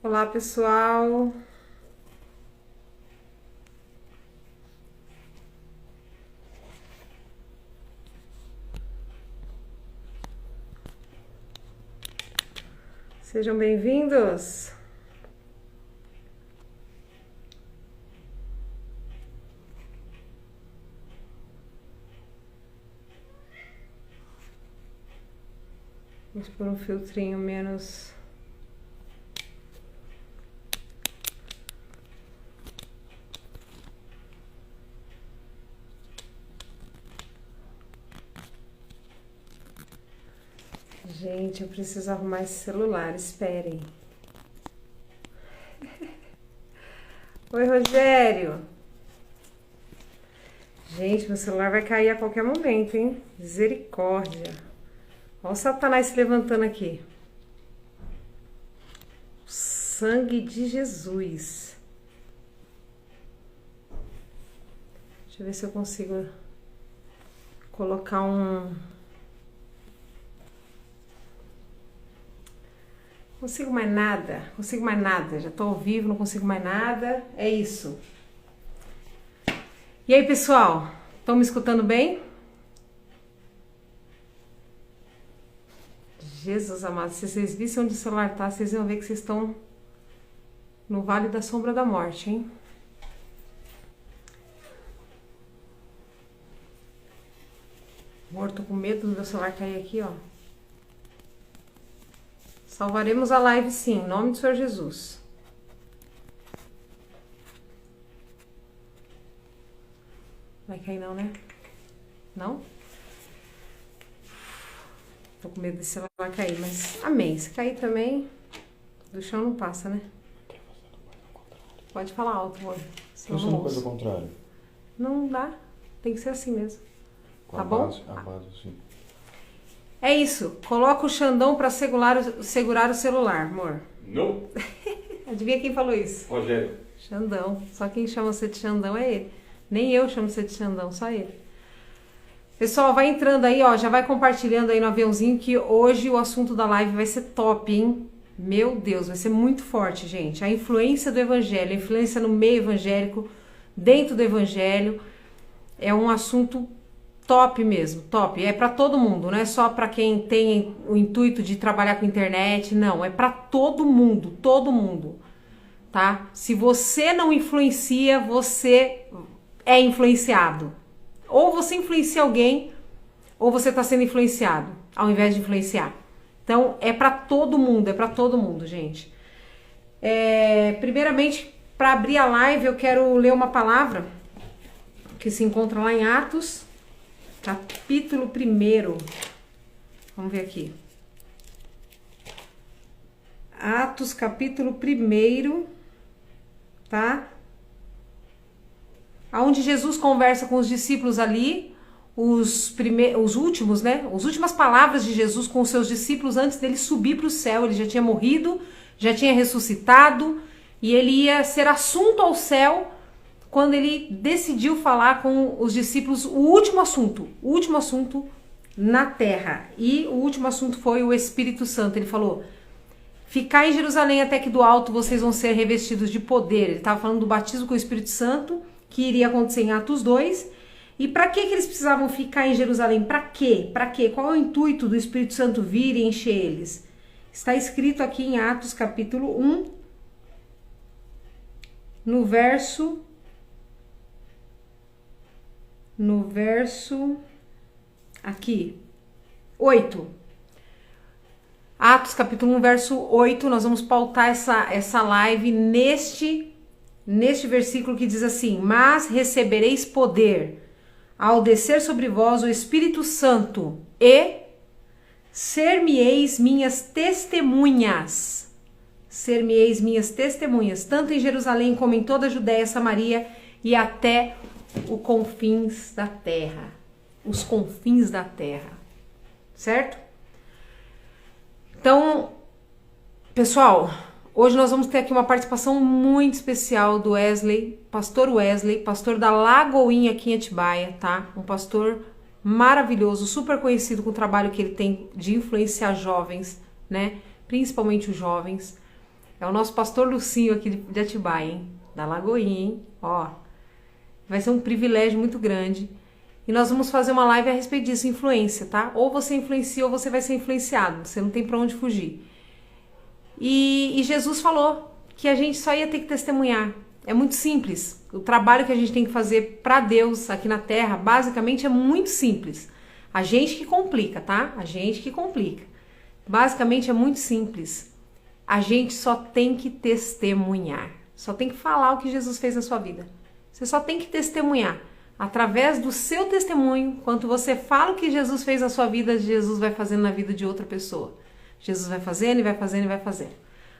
Olá, pessoal. Sejam bem-vindos. Vamos pôr um filtrinho menos. Gente, eu preciso arrumar esse celular, esperem. Oi, Rogério. Gente, meu celular vai cair a qualquer momento, hein? Misericórdia. Olha o Satanás se levantando aqui. Sangue de Jesus. Deixa eu ver se eu consigo colocar um... Consigo mais nada, já tô ao vivo, não consigo mais nada, é isso. E aí, pessoal, estão me escutando bem? Jesus amado, se vocês vissem onde o celular tá, vocês iam ver que vocês estão no Vale da Sombra da Morte, hein? Amor, tô com medo do meu celular cair aqui, ó. Salvaremos a live sim, em nome do Senhor Jesus. Vai cair não, né? Não? Tô com medo desse celular cair, mas amém. Se cair também, do chão não passa, né? Pode falar alto, amor. Estou fazendo coisa ao contrário. Não dá, tem que ser assim mesmo. Com tá a bom? Base, a base, sim. É isso, coloca o Xandão pra segurar o celular, amor. Não. Adivinha quem falou isso? Rogério. Xandão. Só quem chama você de Xandão é ele. Nem eu chamo você de Xandão, só ele. Pessoal, vai entrando aí, ó, já vai compartilhando aí no aviãozinho que hoje o assunto da live vai ser top, hein? Meu Deus, vai ser muito forte, gente. A influência do evangelho, a influência no meio evangélico, dentro do evangelho, é um assunto top mesmo, top. É pra todo mundo, não é só pra quem tem o intuito de trabalhar com internet, não. É pra todo mundo, tá? Se você não influencia, você é influenciado. Ou você influencia alguém, ou você tá sendo influenciado, ao invés de influenciar. Então, é pra todo mundo, gente. Primeiramente, para abrir a live, eu quero ler uma palavra que se encontra lá em Atos, capítulo 1. Vamos ver aqui. Atos, capítulo 1, tá? Onde Jesus conversa com os discípulos ali, os últimos, né? As últimas palavras de Jesus com os seus discípulos antes dele subir para o céu. Ele já tinha morrido, já tinha ressuscitado e ele ia ser assunto ao céu quando ele decidiu falar com os discípulos o último assunto na terra. E o último assunto foi o Espírito Santo. Ele falou: ficai em Jerusalém até que do alto vocês vão ser revestidos de poder. Ele estava falando do batismo com o Espírito Santo, que iria acontecer em Atos 2. E para que eles precisavam ficar em Jerusalém? Para quê? Para quê? Qual é o intuito do Espírito Santo vir e encher eles? Está escrito aqui em Atos capítulo 1, no verso aqui, 8. Atos capítulo 1, verso 8, nós vamos pautar essa live neste versículo que diz assim: mas recebereis poder ao descer sobre vós o Espírito Santo e ser-me-eis minhas testemunhas, tanto em Jerusalém como em toda a Judéia, Samaria e até os confins da terra, certo? Então, pessoal, hoje nós vamos ter aqui uma participação muito especial do pastor da Lagoinha aqui em Atibaia, tá? Um pastor maravilhoso, super conhecido com o trabalho que ele tem de influenciar jovens, né? Principalmente os jovens. É o nosso pastor Lucinho aqui de Atibaia, hein? Da Lagoinha, hein? Ó, vai ser um privilégio muito grande. E nós vamos fazer uma live a respeito disso, influência, tá? Ou você influencia ou você vai ser influenciado. Você não tem pra onde fugir. E Jesus falou que a gente só ia ter que testemunhar. É muito simples. O trabalho que a gente tem que fazer pra Deus aqui na Terra, basicamente, é muito simples. A gente que complica, tá? A gente que complica. Basicamente é muito simples. A gente só tem que testemunhar. Só tem que falar o que Jesus fez na sua vida. Você só tem que testemunhar. Através do seu testemunho, quando você fala o que Jesus fez na sua vida, Jesus vai fazendo na vida de outra pessoa. Jesus vai fazendo e vai fazendo e vai fazendo.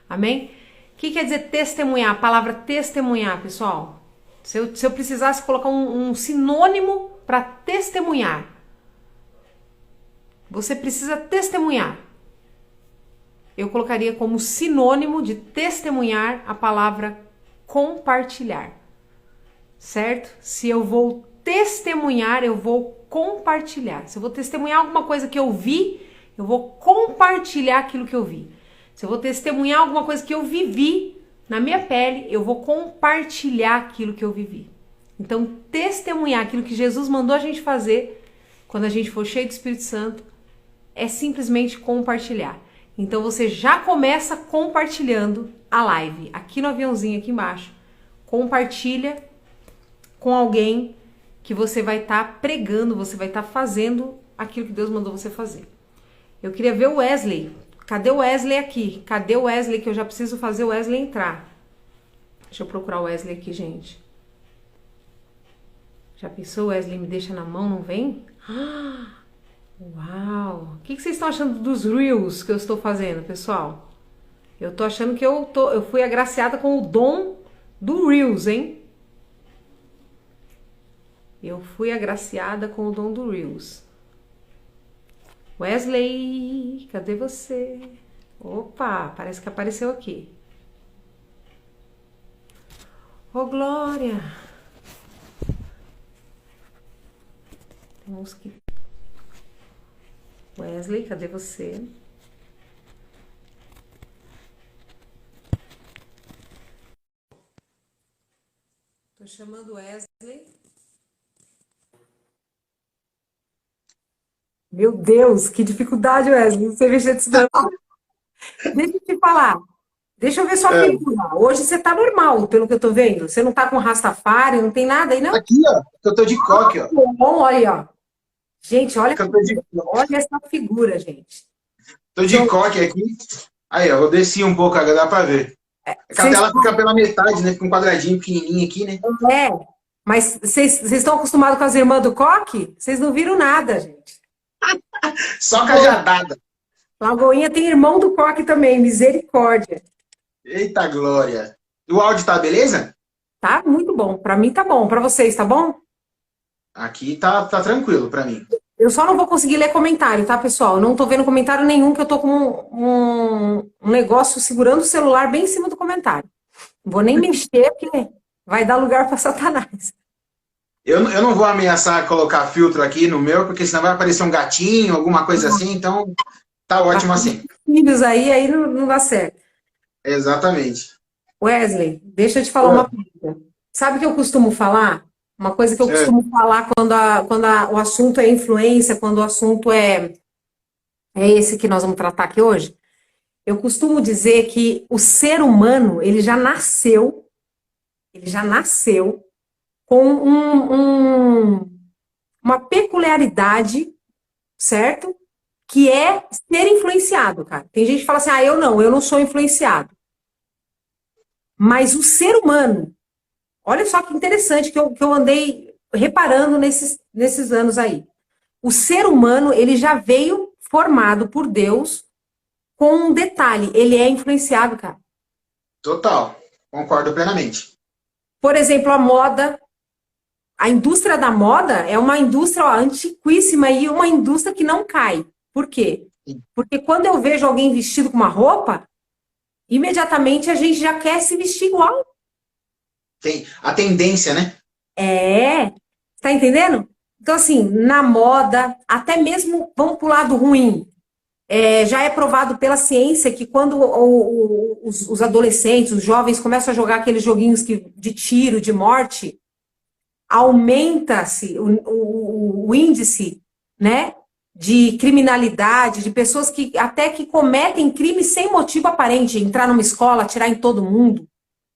Amém? O que quer dizer testemunhar? A palavra testemunhar, pessoal. Se eu precisasse colocar um sinônimo para testemunhar, você precisa testemunhar. Eu colocaria como sinônimo de testemunhar a palavra compartilhar. Certo? Se eu vou testemunhar, eu vou compartilhar. Se eu vou testemunhar alguma coisa que eu vi, eu vou compartilhar aquilo que eu vi. Se eu vou testemunhar alguma coisa que eu vivi na minha pele, eu vou compartilhar aquilo que eu vivi. Então, testemunhar aquilo que Jesus mandou a gente fazer, quando a gente for cheio do Espírito Santo, é simplesmente compartilhar. Então, você já começa compartilhando a live. Aqui no aviãozinho, aqui embaixo. Compartilha com alguém que você vai estar pregando, você vai estar fazendo aquilo que Deus mandou você fazer. Eu queria ver o Wesley. Cadê o Wesley aqui? Cadê o Wesley que eu já preciso fazer o Wesley entrar? Deixa eu procurar o Wesley aqui, gente. Já pensou? O Wesley me deixa na mão, não vem? Uau! O que vocês estão achando dos Reels que eu estou fazendo, pessoal? Eu tô achando que eu fui agraciada com o dom do Reels, hein? Eu fui agraciada com o dom do Reels. Wesley, cadê você? Opa, parece que apareceu aqui. Ô, Glória! Tem uns que... Wesley, cadê você? Tô chamando Wesley. Meu Deus, que dificuldade, Wesley. Você mexer disso não. Deixa eu te falar. Deixa eu ver sua figura. Hoje você tá normal, pelo que eu tô vendo. Você não tá com rastafari, não tem nada aí, não? Aqui, ó, que eu tô de coque, ó. Bom, olha, ó. Gente, olha, Que olha essa figura, gente. tô de coque aqui. Aí, ó, eu desci um pouco, agora dá pra ver. A Vocês, cadela fica pela metade, né? Fica um quadradinho pequenininho aqui, né? mas vocês estão acostumados com as irmãs do Coque? Vocês não viram nada, gente. Só cajadada. Lagoinha tem irmão do Coque também, misericórdia. Eita glória. O áudio tá beleza? Tá muito bom. Pra mim tá bom. Pra vocês, tá bom? Aqui tá tranquilo pra mim. Eu só não vou conseguir ler comentário, tá, pessoal? Eu não tô vendo comentário nenhum, que eu tô com um negócio segurando o celular bem em cima do comentário. Não vou nem mexer, porque vai dar lugar pra Satanás. Eu não vou ameaçar colocar filtro aqui no meu, porque senão vai aparecer um gatinho, alguma coisa assim, então tá ótimo assim. Filhos aí não dá certo. Exatamente. Wesley, deixa eu te falar uma coisa. Sabe o que eu costumo falar? Uma coisa que eu costumo falar quando o assunto é influência, quando o assunto é esse que nós vamos tratar aqui hoje. Eu costumo dizer que o ser humano, ele já nasceu com uma peculiaridade, certo? Que é ser influenciado, cara. Tem gente que fala assim, eu não sou influenciado. Mas o ser humano, olha só que interessante que eu andei reparando nesses anos aí. O ser humano, ele já veio formado por Deus com um detalhe, ele é influenciado, cara. Total, concordo plenamente. Por exemplo, a moda, a indústria da moda é uma indústria antiquíssima e uma indústria que não cai. Por quê? Porque quando eu vejo alguém vestido com uma roupa, imediatamente a gente já quer se vestir igual. Tem a tendência, né? Tá entendendo? Então, assim, na moda, até mesmo, vamos pro lado ruim. Já é provado pela ciência que quando os adolescentes, os jovens começam a jogar aqueles joguinhos de tiro, de morte, aumenta-se o índice, né, de criminalidade, de pessoas que até que cometem crimes sem motivo aparente, entrar numa escola, atirar em todo mundo.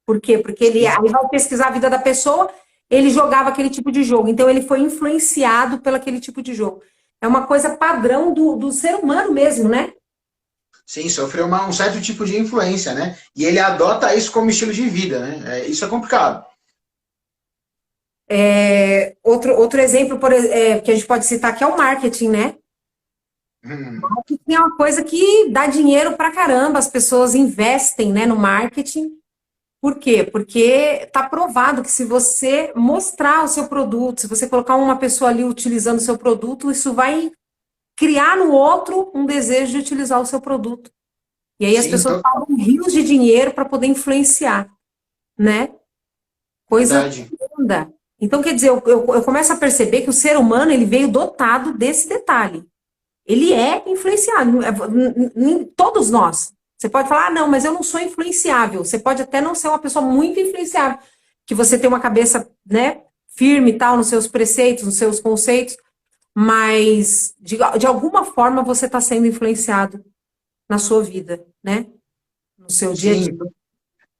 Por quê? Porque ele aí vai pesquisar a vida da pessoa, ele jogava aquele tipo de jogo, então ele foi influenciado pelo aquele tipo de jogo. É uma coisa padrão do ser humano mesmo, né? Sim, sofreu um certo tipo de influência, né? E ele adota isso como estilo de vida, né? Isso é complicado. Outro exemplo que a gente pode citar aqui é o marketing, né? Marketing é uma coisa que dá dinheiro pra caramba, as pessoas investem, né, no marketing. Por quê? Porque está provado que se você mostrar o seu produto, se você colocar uma pessoa ali utilizando o seu produto, isso vai criar no outro um desejo de utilizar o seu produto. E aí as Sim, pessoas pagam rios de dinheiro para poder influenciar, né? Coisa verdade. linda. Então, quer dizer, eu começo a perceber que o ser humano ele veio dotado desse detalhe. Ele é influenciado, todos nós. Você pode falar, não, mas eu não sou influenciável. Você pode até não ser uma pessoa muito influenciável, que você tem uma cabeça, né, firme e tal, nos seus preceitos, nos seus conceitos, mas de alguma forma você está sendo influenciado na sua vida, né? No seu dia a dia. Sim,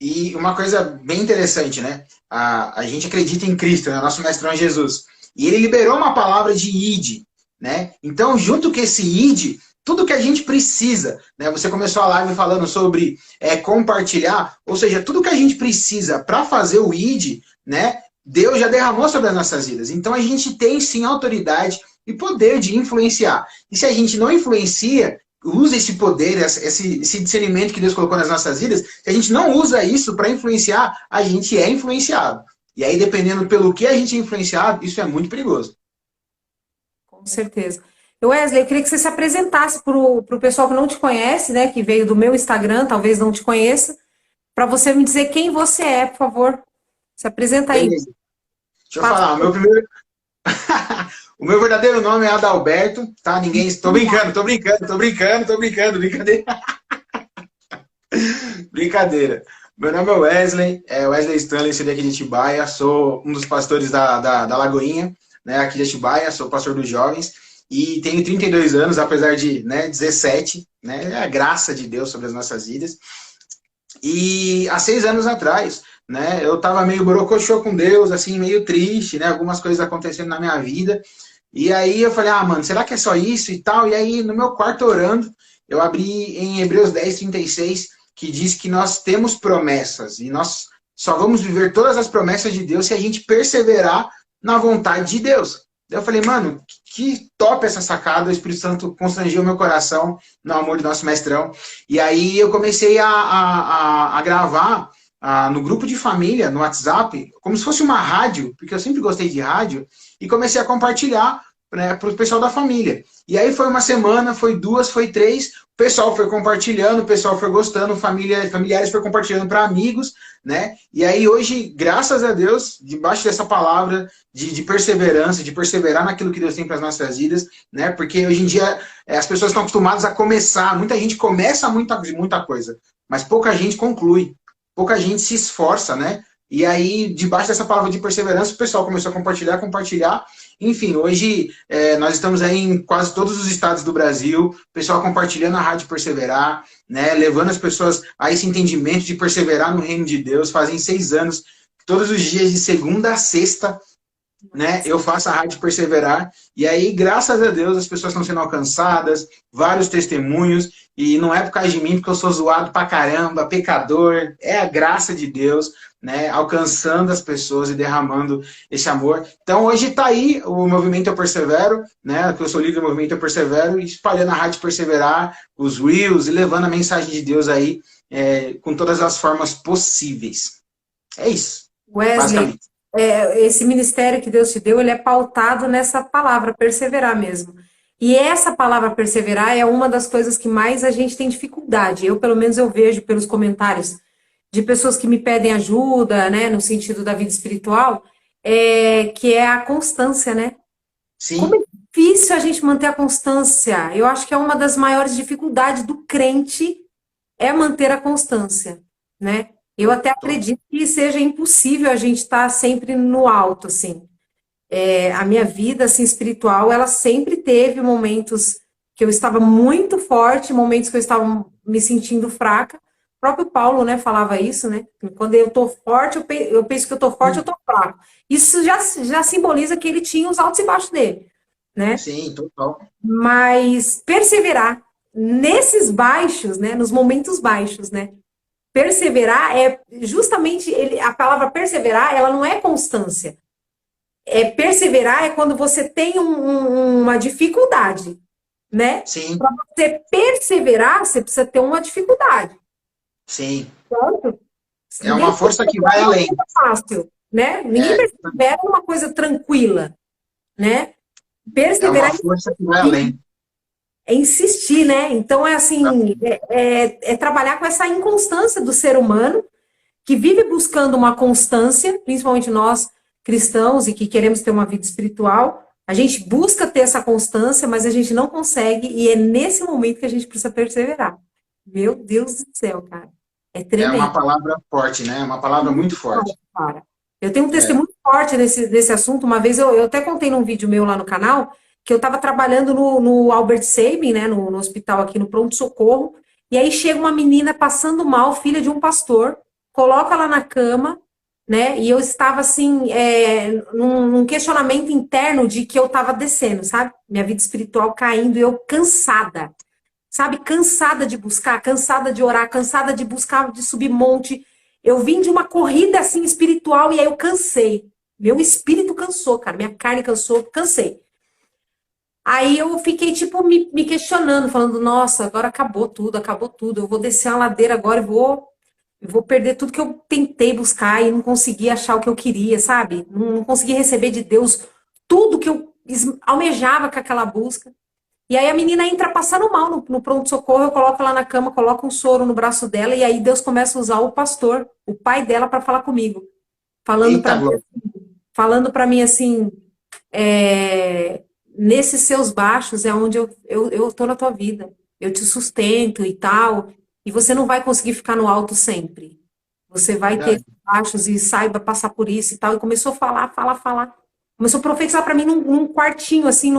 e uma coisa bem interessante, né? A gente acredita em Cristo, né? Nosso mestrão é Jesus. E ele liberou uma palavra de id, né? Então, junto com esse id, tudo que a gente precisa, né? Você começou a live falando sobre compartilhar, ou seja, tudo que a gente precisa para fazer o id, né? Deus já derramou sobre as nossas vidas. Então, a gente tem sim autoridade e poder de influenciar. E se a gente não influencia, usa esse poder, esse discernimento que Deus colocou nas nossas vidas, se a gente não usa isso para influenciar, a gente é influenciado. E aí, dependendo pelo que a gente é influenciado, isso é muito perigoso. Com certeza. Wesley, eu queria que você se apresentasse para o pessoal que não te conhece, né, que veio do meu Instagram, talvez não te conheça, para você me dizer quem você é, por favor. Se apresenta aí. Beleza. Deixa eu falar, o meu verdadeiro nome é Adalberto, tá? Tô brincando, brincadeira. Brincadeira. Meu nome é Wesley Stanley, sou daqui de Atibaia, sou um dos pastores da Lagoinha, né, aqui de Atibaia, sou pastor dos jovens, e tenho 32 anos, apesar de 17, né, é a graça de Deus sobre as nossas vidas. E há 6 anos atrás, né, eu tava meio borocochô com Deus, assim, meio triste, né, algumas coisas acontecendo na minha vida, e aí eu falei, mano, será que é só isso e tal? E aí, no meu quarto orando, eu abri em Hebreus 10:36, que diz que nós temos promessas, e nós só vamos viver todas as promessas de Deus se a gente perseverar na vontade de Deus. Daí eu falei, mano, que top essa sacada, o Espírito Santo constrangeu meu coração no amor do nosso mestrão. E aí eu comecei a gravar no grupo de família, no WhatsApp, como se fosse uma rádio, porque eu sempre gostei de rádio, e comecei a compartilhar, né, para o pessoal da família. E aí foi uma semana, foi 2, foi 3, o pessoal foi compartilhando, o pessoal foi gostando, familiares foi compartilhando para amigos, né? E aí hoje, graças a Deus, debaixo dessa palavra de perseverança, de perseverar naquilo que Deus tem para as nossas vidas, né? Porque hoje em dia as pessoas estão acostumadas a começar, muita gente começa muita coisa, mas pouca gente conclui, pouca gente se esforça, né? E aí, debaixo dessa palavra de perseverança, o pessoal começou a compartilhar. Enfim, hoje nós estamos aí em quase todos os estados do Brasil, o pessoal compartilhando a Rádio Perseverar, né, levando as pessoas a esse entendimento de perseverar no reino de Deus. Fazem 6 anos, todos os dias, de segunda a sexta, né, eu faço a Rádio Perseverar, e aí, graças a Deus, as pessoas estão sendo alcançadas, vários testemunhos, e não é por causa de mim, porque eu sou zoado pra caramba, pecador, é a graça de Deus, né, alcançando as pessoas e derramando esse amor. Então, hoje está aí o Movimento Eu Persevero, né, que eu sou líder do Movimento Eu Persevero, espalhando a Rádio Perseverar, os Reels, e levando a mensagem de Deus aí, com todas as formas possíveis. É isso, Wesley, basicamente. Esse ministério que Deus te deu, ele é pautado nessa palavra, perseverar mesmo. E essa palavra perseverar é uma das coisas que mais a gente tem dificuldade. Eu, pelo menos, eu vejo pelos comentários de pessoas que me pedem ajuda, né, no sentido da vida espiritual, que é a constância, né? Sim. Como é difícil a gente manter a constância. Eu acho que é uma das maiores dificuldades do crente é manter a constância, né? Eu até acredito que seja impossível a gente estar sempre no alto, assim. A minha vida, assim, espiritual, ela sempre teve momentos que eu estava muito forte, momentos que eu estava me sentindo fraca. O próprio Paulo, né, falava isso, né? Quando eu tô forte, eu penso que eu tô forte, eu tô fraco. Isso já simboliza que ele tinha os altos e baixos dele, né? Sim, total. Mas perseverar nesses baixos, né, nos momentos baixos, né? Perseverar é justamente a palavra perseverar, ela não é constância. Perseverar é quando você tem uma dificuldade, né? Sim, Para você perseverar, você precisa ter uma dificuldade. sim. Certo? É uma Ninguém força que vai persevera numa além. coisa fácil, né? Ninguém É, persevera numa coisa tranquila, né? é uma Perseverar força que vai além. é insistir, né? Então é assim, é trabalhar com essa inconstância do ser humano que vive buscando uma constância, principalmente nós cristãos e que queremos ter uma vida espiritual. A gente busca ter essa constância, mas a gente não consegue, e é nesse momento que a gente precisa perseverar. Meu Deus do céu, cara. É É uma tremendo. palavra forte, né? É uma palavra muito forte. Cara. Eu tenho um É. testemunho forte desse assunto. Uma vez eu até contei num vídeo meu lá no canal que eu estava trabalhando no Albert Sabin, né, no hospital aqui no pronto-socorro, e aí chega uma menina passando mal, filha de um pastor, coloca ela na cama, né, e eu estava assim, num questionamento interno de que eu estava descendo, sabe? Minha vida espiritual caindo e eu cansada, sabe? Cansada de buscar, cansada de orar, cansada de buscar, de subir monte. Eu vim de uma corrida assim espiritual e aí eu cansei. Meu espírito cansou, cara. Minha carne cansou, cansei. Aí eu fiquei, tipo, me questionando, falando, nossa, agora acabou tudo, acabou tudo. Eu vou descer a ladeira agora e vou perder tudo que eu tentei buscar e não consegui achar o que eu queria, sabe? Não consegui receber de Deus tudo que eu almejava com aquela busca. E aí a menina entra passando mal no pronto-socorro, eu coloco ela na cama, coloco um soro no braço dela, e aí Deus começa a usar o pastor, o pai dela, para falar comigo. Falando Eita, para glória. falando para mim assim, nesses seus baixos é onde eu tô na tua vida. Eu te sustento e tal, e você não vai conseguir ficar no alto sempre. Você vai ter Verdade. baixos e saiba passar por isso e tal. E começou a falar, falar, falar. Começou a profetizar para mim num quartinho, assim,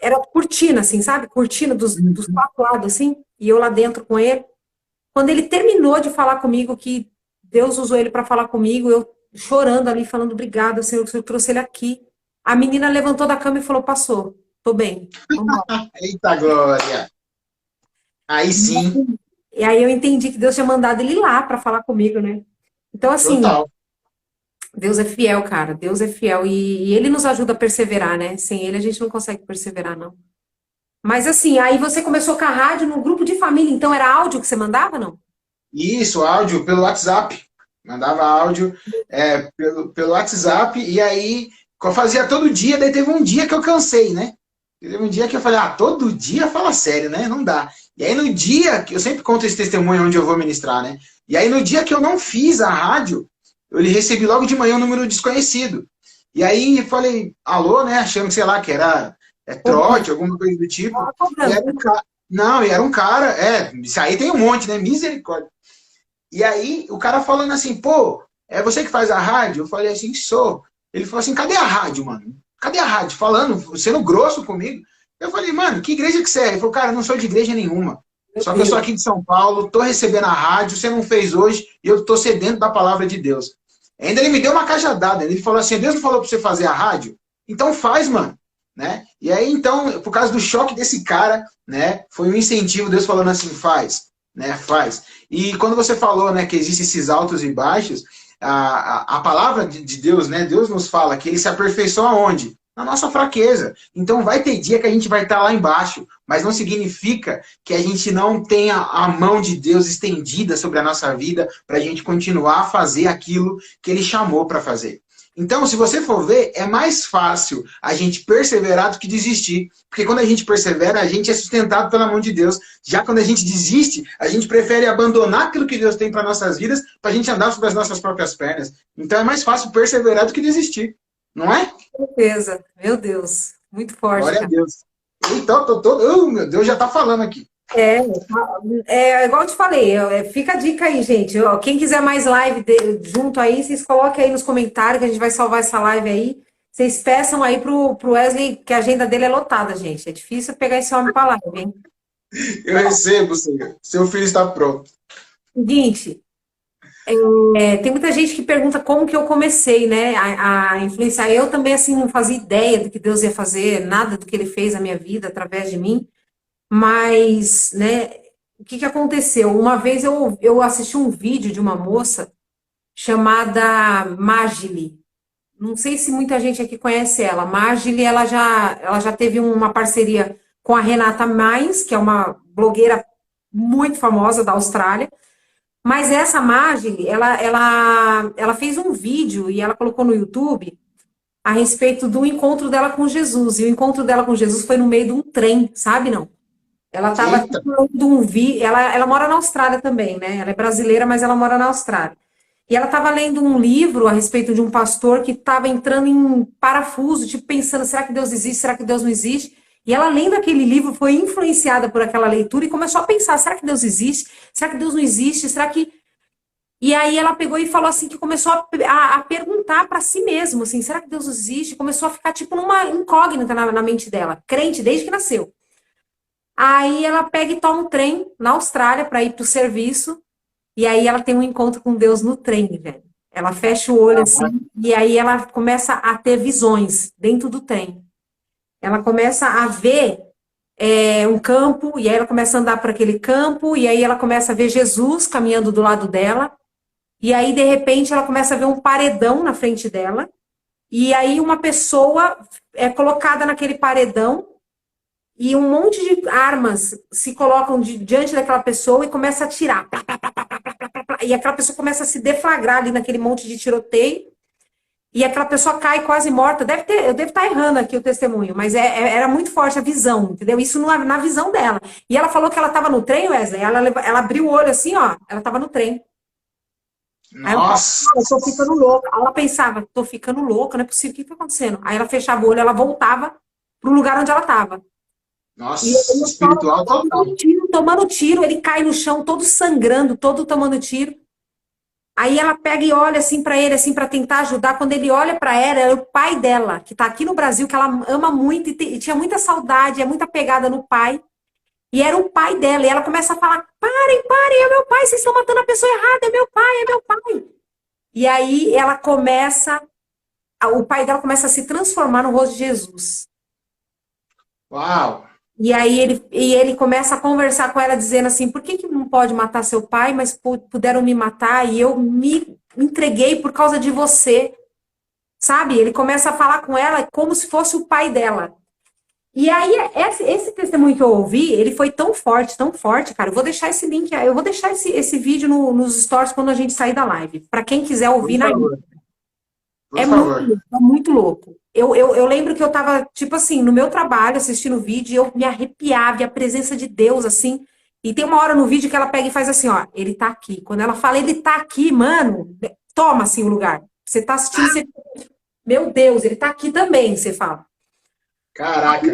era cortina, assim, sabe? Cortina dos Uhum. quatro lados, assim, e eu lá dentro com ele. Quando ele terminou de falar comigo, que Deus usou ele para falar comigo, eu chorando ali, falando, obrigada, Senhor, que o Senhor trouxe ele aqui. A menina levantou da cama e falou, passou, tô bem, vamos embora. Eita, glória. Aí sim, E aí eu entendi que Deus tinha mandado ele ir lá para falar comigo, né? Então, assim, total. Deus é fiel, cara, Deus é fiel, e ele nos ajuda a perseverar, né? Sem ele a gente não consegue perseverar, não. Mas assim, aí você começou com a rádio no grupo de família, então era áudio que você mandava, não? Isso, áudio pelo WhatsApp. Mandava áudio pelo WhatsApp, e aí eu fazia todo dia, daí teve um dia que eu cansei, né? Teve um dia que eu falei, todo dia fala sério, né? Não dá. E aí no dia, que eu sempre conto esse testemunho onde eu vou ministrar, né? E aí no dia que eu não fiz a rádio, eu recebi logo de manhã um número desconhecido. E aí falei, alô, né? Achando que, sei lá, que era trote, alguma coisa do tipo. Tava E era cobrando. um cara. Não, e era um cara, isso aí tem um monte, né? Misericórdia. E aí o cara falando assim, pô, é você que faz a rádio? Eu falei assim, sou. Ele falou assim, cadê a rádio, mano? Cadê a rádio? Falando, sendo grosso comigo. Eu falei, mano, que igreja que você é? Ele falou, cara, eu não sou de igreja nenhuma. Meu Só que eu sou Deus. aqui de São Paulo, tô recebendo a rádio, você não fez hoje, e eu tô sedento da palavra de Deus. Ainda ele me deu uma cajadada, ele falou assim, Deus não falou pra você fazer a rádio? Então faz, mano. Né? E aí, então, por causa do choque desse cara, né, foi um incentivo, Deus falando assim, faz, né, faz. E quando você falou, né, que existem esses altos e baixos, a palavra de Deus, né, Deus nos fala que ele se aperfeiçoa onde? Na nossa fraqueza. Então vai ter dia que a gente vai estar lá embaixo, mas não significa que a gente não tenha a mão de Deus estendida sobre a nossa vida para a gente continuar a fazer aquilo que ele chamou para fazer. Então, se você for ver, é mais fácil a gente perseverar do que desistir. Porque quando a gente persevera, a gente é sustentado pela mão de Deus. Já quando a gente desiste, a gente prefere abandonar aquilo que Deus tem para nossas vidas, para a gente andar sobre as nossas próprias pernas. Então, é mais fácil perseverar do que desistir. Não é? Com certeza. Meu Deus. Muito forte, Glória a cara. Deus. Então, tô todo. Oh, meu Deus, já tá falando aqui. É, igual eu te falei, fica a dica aí, gente. Ó, quem quiser mais live junto aí, vocês coloquem aí nos comentários que a gente vai salvar essa live aí. Vocês peçam aí pro Wesley, que a agenda dele é lotada, gente. É difícil pegar esse homem pra live, hein? Eu recebo, Senhor. Seu filho está pronto. Seguinte, tem muita gente que pergunta como que eu comecei, né, a influenciar. Eu também, assim, não fazia ideia do que Deus ia fazer, nada do que ele fez na minha vida através de mim. Mas, né, o que que aconteceu? Uma vez eu assisti um vídeo de uma moça chamada Magili. Não sei se muita gente aqui conhece ela. Magili, ela já teve uma parceria com a Renata Mais, que é uma blogueira muito famosa da Austrália. Mas essa Magili, ela fez um vídeo e ela colocou no YouTube a respeito do encontro dela com Jesus. E o encontro dela com Jesus foi no meio de um trem, sabe, não? Ela estava Eita. lendo um vídeo. Ela mora na Austrália também, né? Ela é brasileira, mas ela mora na Austrália. E ela estava lendo um livro a respeito de um pastor que estava entrando em parafuso, tipo, pensando: será que Deus existe? Será que Deus não existe? E ela, lendo aquele livro, foi influenciada por aquela leitura e começou a pensar: será que Deus existe? Será que Deus não existe? Será que. E aí ela pegou e falou assim, que começou a perguntar para si mesma, assim: será que Deus existe? Começou a ficar tipo numa incógnita na mente dela, crente desde que nasceu. Aí ela pega e toma um trem na Austrália para ir para o serviço. E aí ela tem um encontro com Deus no trem, velho. Ela fecha o olho assim, e aí ela começa a ter visões dentro do trem. Ela começa a ver um campo, e aí ela começa a andar por aquele campo, e aí ela começa a ver Jesus caminhando do lado dela. E aí, de repente, ela começa a ver um paredão na frente dela. E aí uma pessoa é colocada naquele paredão, e um monte de armas se colocam diante daquela pessoa e começa a atirar. Plá, plá, plá, plá, plá, plá, plá, plá, e aquela pessoa começa a se deflagrar ali naquele monte de tiroteio. E aquela pessoa cai quase morta. Eu devo estar errando aqui o testemunho, mas era muito forte a visão, entendeu? Isso na visão dela. E ela falou que ela estava no trem, Wesley. Ela abriu o olho assim, ó. Ela estava no trem. Aí eu falava: Nossa. eu tô ficando louca. Aí ela pensava: tô ficando louca, não é possível, o que tá acontecendo? Aí ela fechava o olho, ela voltava pro lugar onde ela estava. E Nossa. ele fala, Espiritual total. tomando tiro, ele cai no chão, todo sangrando, todo tomando tiro. Aí ela pega e olha assim para ele, assim, para tentar ajudar. Quando ele olha para ela, é o pai dela, que tá aqui no Brasil, que ela ama muito e tinha muita saudade, é muita pegada no pai. E era o pai dela. E ela começa a falar: parem, parem, é meu pai, vocês estão matando a pessoa errada, é meu pai, é meu pai. E aí ela começa, o pai dela começa a se transformar no rosto de Jesus. Uau. E aí ele começa a conversar com ela, dizendo assim: por que não pode matar seu pai, mas puderam me matar e eu me entreguei por causa de você, sabe? Ele começa a falar com ela como se fosse o pai dela. E aí esse testemunho que eu ouvi, ele foi tão forte, cara. Eu vou deixar esse link, eu vou deixar esse vídeo nos stories quando a gente sair da live, para quem quiser ouvir Por na favor. Por É muito favor. louco, é muito louco. Eu lembro que eu tava, tipo assim, no meu trabalho, assistindo o vídeo, e eu me arrepiava, e a presença de Deus, assim. E tem uma hora no vídeo que ela pega e faz assim, ó: ele tá aqui. Quando ela fala ele tá aqui, mano, toma assim o lugar. Você tá assistindo, você... meu Deus, ele tá aqui também, você fala. Caraca.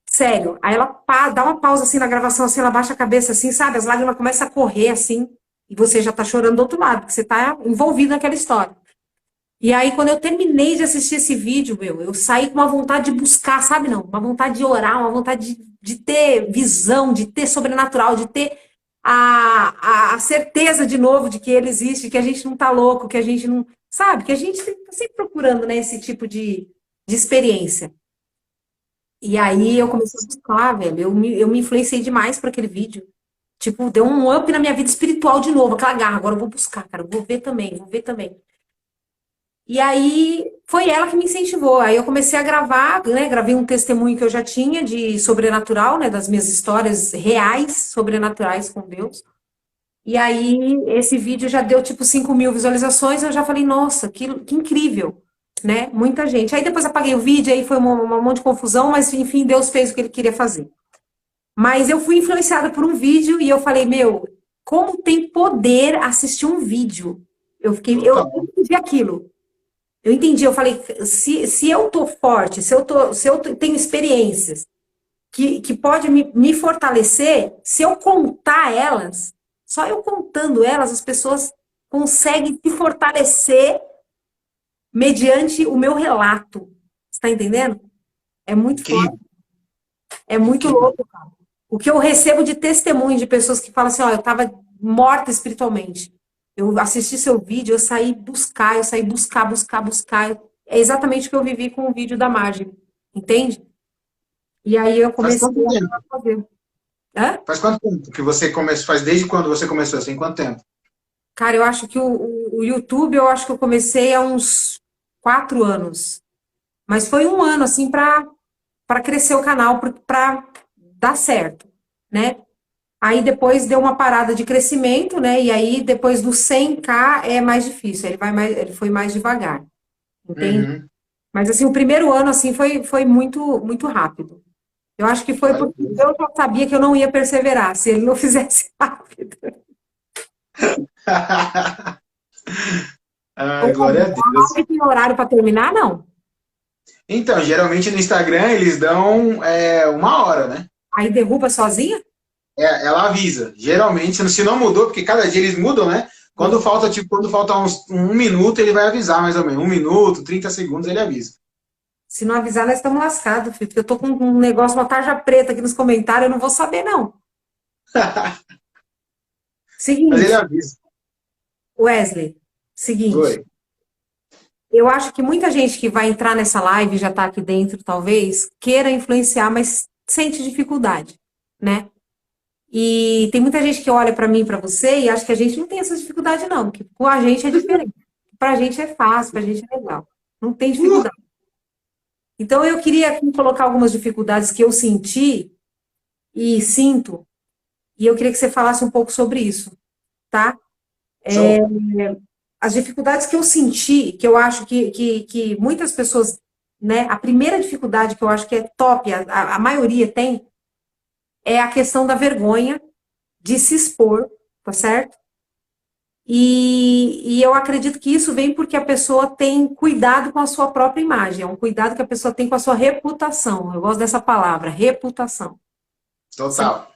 Sério. Aí ela dá uma pausa assim na gravação, assim, ela baixa a cabeça assim, sabe? As lágrimas começam a correr assim, e você já tá chorando do outro lado, porque você tá envolvido naquela história. E aí, quando eu terminei de assistir esse vídeo, eu saí com uma vontade de buscar, sabe, não? Uma vontade de orar, uma vontade de ter visão, de ter sobrenatural, de ter a certeza de novo de que ele existe, que a gente não tá louco, que a gente não... Sabe? Que a gente tá sempre procurando, né, esse tipo de experiência. E aí eu comecei a buscar, velho. Eu me influenciei demais por aquele vídeo. Tipo, deu um up na minha vida espiritual de novo, aquela garra. Agora eu vou buscar, cara. Eu vou ver também, vou ver também. E aí foi ela que me incentivou. Aí eu comecei a gravar, né? Gravei um testemunho que eu já tinha de sobrenatural, né? Das minhas histórias reais, sobrenaturais com Deus. E aí esse vídeo já deu tipo 5.000 visualizações. Eu já falei: nossa, que incrível, né? Muita gente. Aí depois apaguei o vídeo, aí foi um monte de confusão, mas enfim, Deus fez o que ele queria fazer. Mas eu fui influenciada por um vídeo e eu falei: meu, como tem poder assistir um vídeo? Eu Total. vi aquilo. Eu entendi, eu falei, se eu tô forte, se eu tenho experiências que pode me fortalecer, se eu contar elas, só eu contando elas, as pessoas conseguem se fortalecer mediante o meu relato. Você tá entendendo? É muito Incrível, forte, é muito incrível. louco, cara. O que eu recebo de testemunho de pessoas que falam assim, ó, eu tava morta espiritualmente. Eu assisti seu vídeo, eu saí buscar. É exatamente o que eu vivi com o vídeo da Margem, entende? E aí eu Faz comecei quanto tempo? a fazer. Hã? Faz quanto tempo que você começou? Faz desde quando você começou assim? Quanto tempo? Cara, eu acho que o YouTube, eu acho que eu comecei há uns 4 anos. Mas foi um ano, assim, para crescer o canal, para dar certo, né? Aí depois deu uma parada de crescimento, né? E aí depois do 100K é mais difícil, ele foi mais devagar, entende? Uhum. Mas assim, o primeiro ano assim foi muito rápido. Eu acho que foi Glória a porque Deus. eu já sabia que eu não ia perseverar se ele não fizesse rápido. Ai, Ou glória a Deus. tem horário para terminar, não. Então, geralmente no Instagram eles dão 1 hora, né? Aí derruba sozinha? Ela avisa. Geralmente, se não mudou, porque cada dia eles mudam, né? Quando falta um minuto, ele vai avisar mais ou menos. 1 minuto, 30 segundos, ele avisa. Se não avisar, nós estamos lascados, filho. Porque eu tô com um negócio, uma tarja preta aqui nos comentários, eu não vou saber, não. Mas ele Seguinte, avisa. Wesley, seguinte. Oi. Eu acho que muita gente que vai entrar nessa live, já está aqui dentro, talvez, queira influenciar, mas sente dificuldade, né? E tem muita gente que olha para mim, para você, e acha que a gente não tem essa dificuldade, não, que com a gente é diferente. Para a gente é fácil, para a gente é legal. Não tem dificuldade. Então, eu queria aqui colocar algumas dificuldades que eu senti e sinto, e eu queria que você falasse um pouco sobre isso, tá? Show. As dificuldades que eu senti, que eu acho que muitas pessoas, né, a primeira dificuldade que eu acho que é top, a maioria tem, é a questão da vergonha de se expor, tá certo? E eu acredito que isso vem porque a pessoa tem cuidado com a sua própria imagem, é um cuidado que a pessoa tem com a sua reputação. Eu gosto dessa palavra, reputação. Total.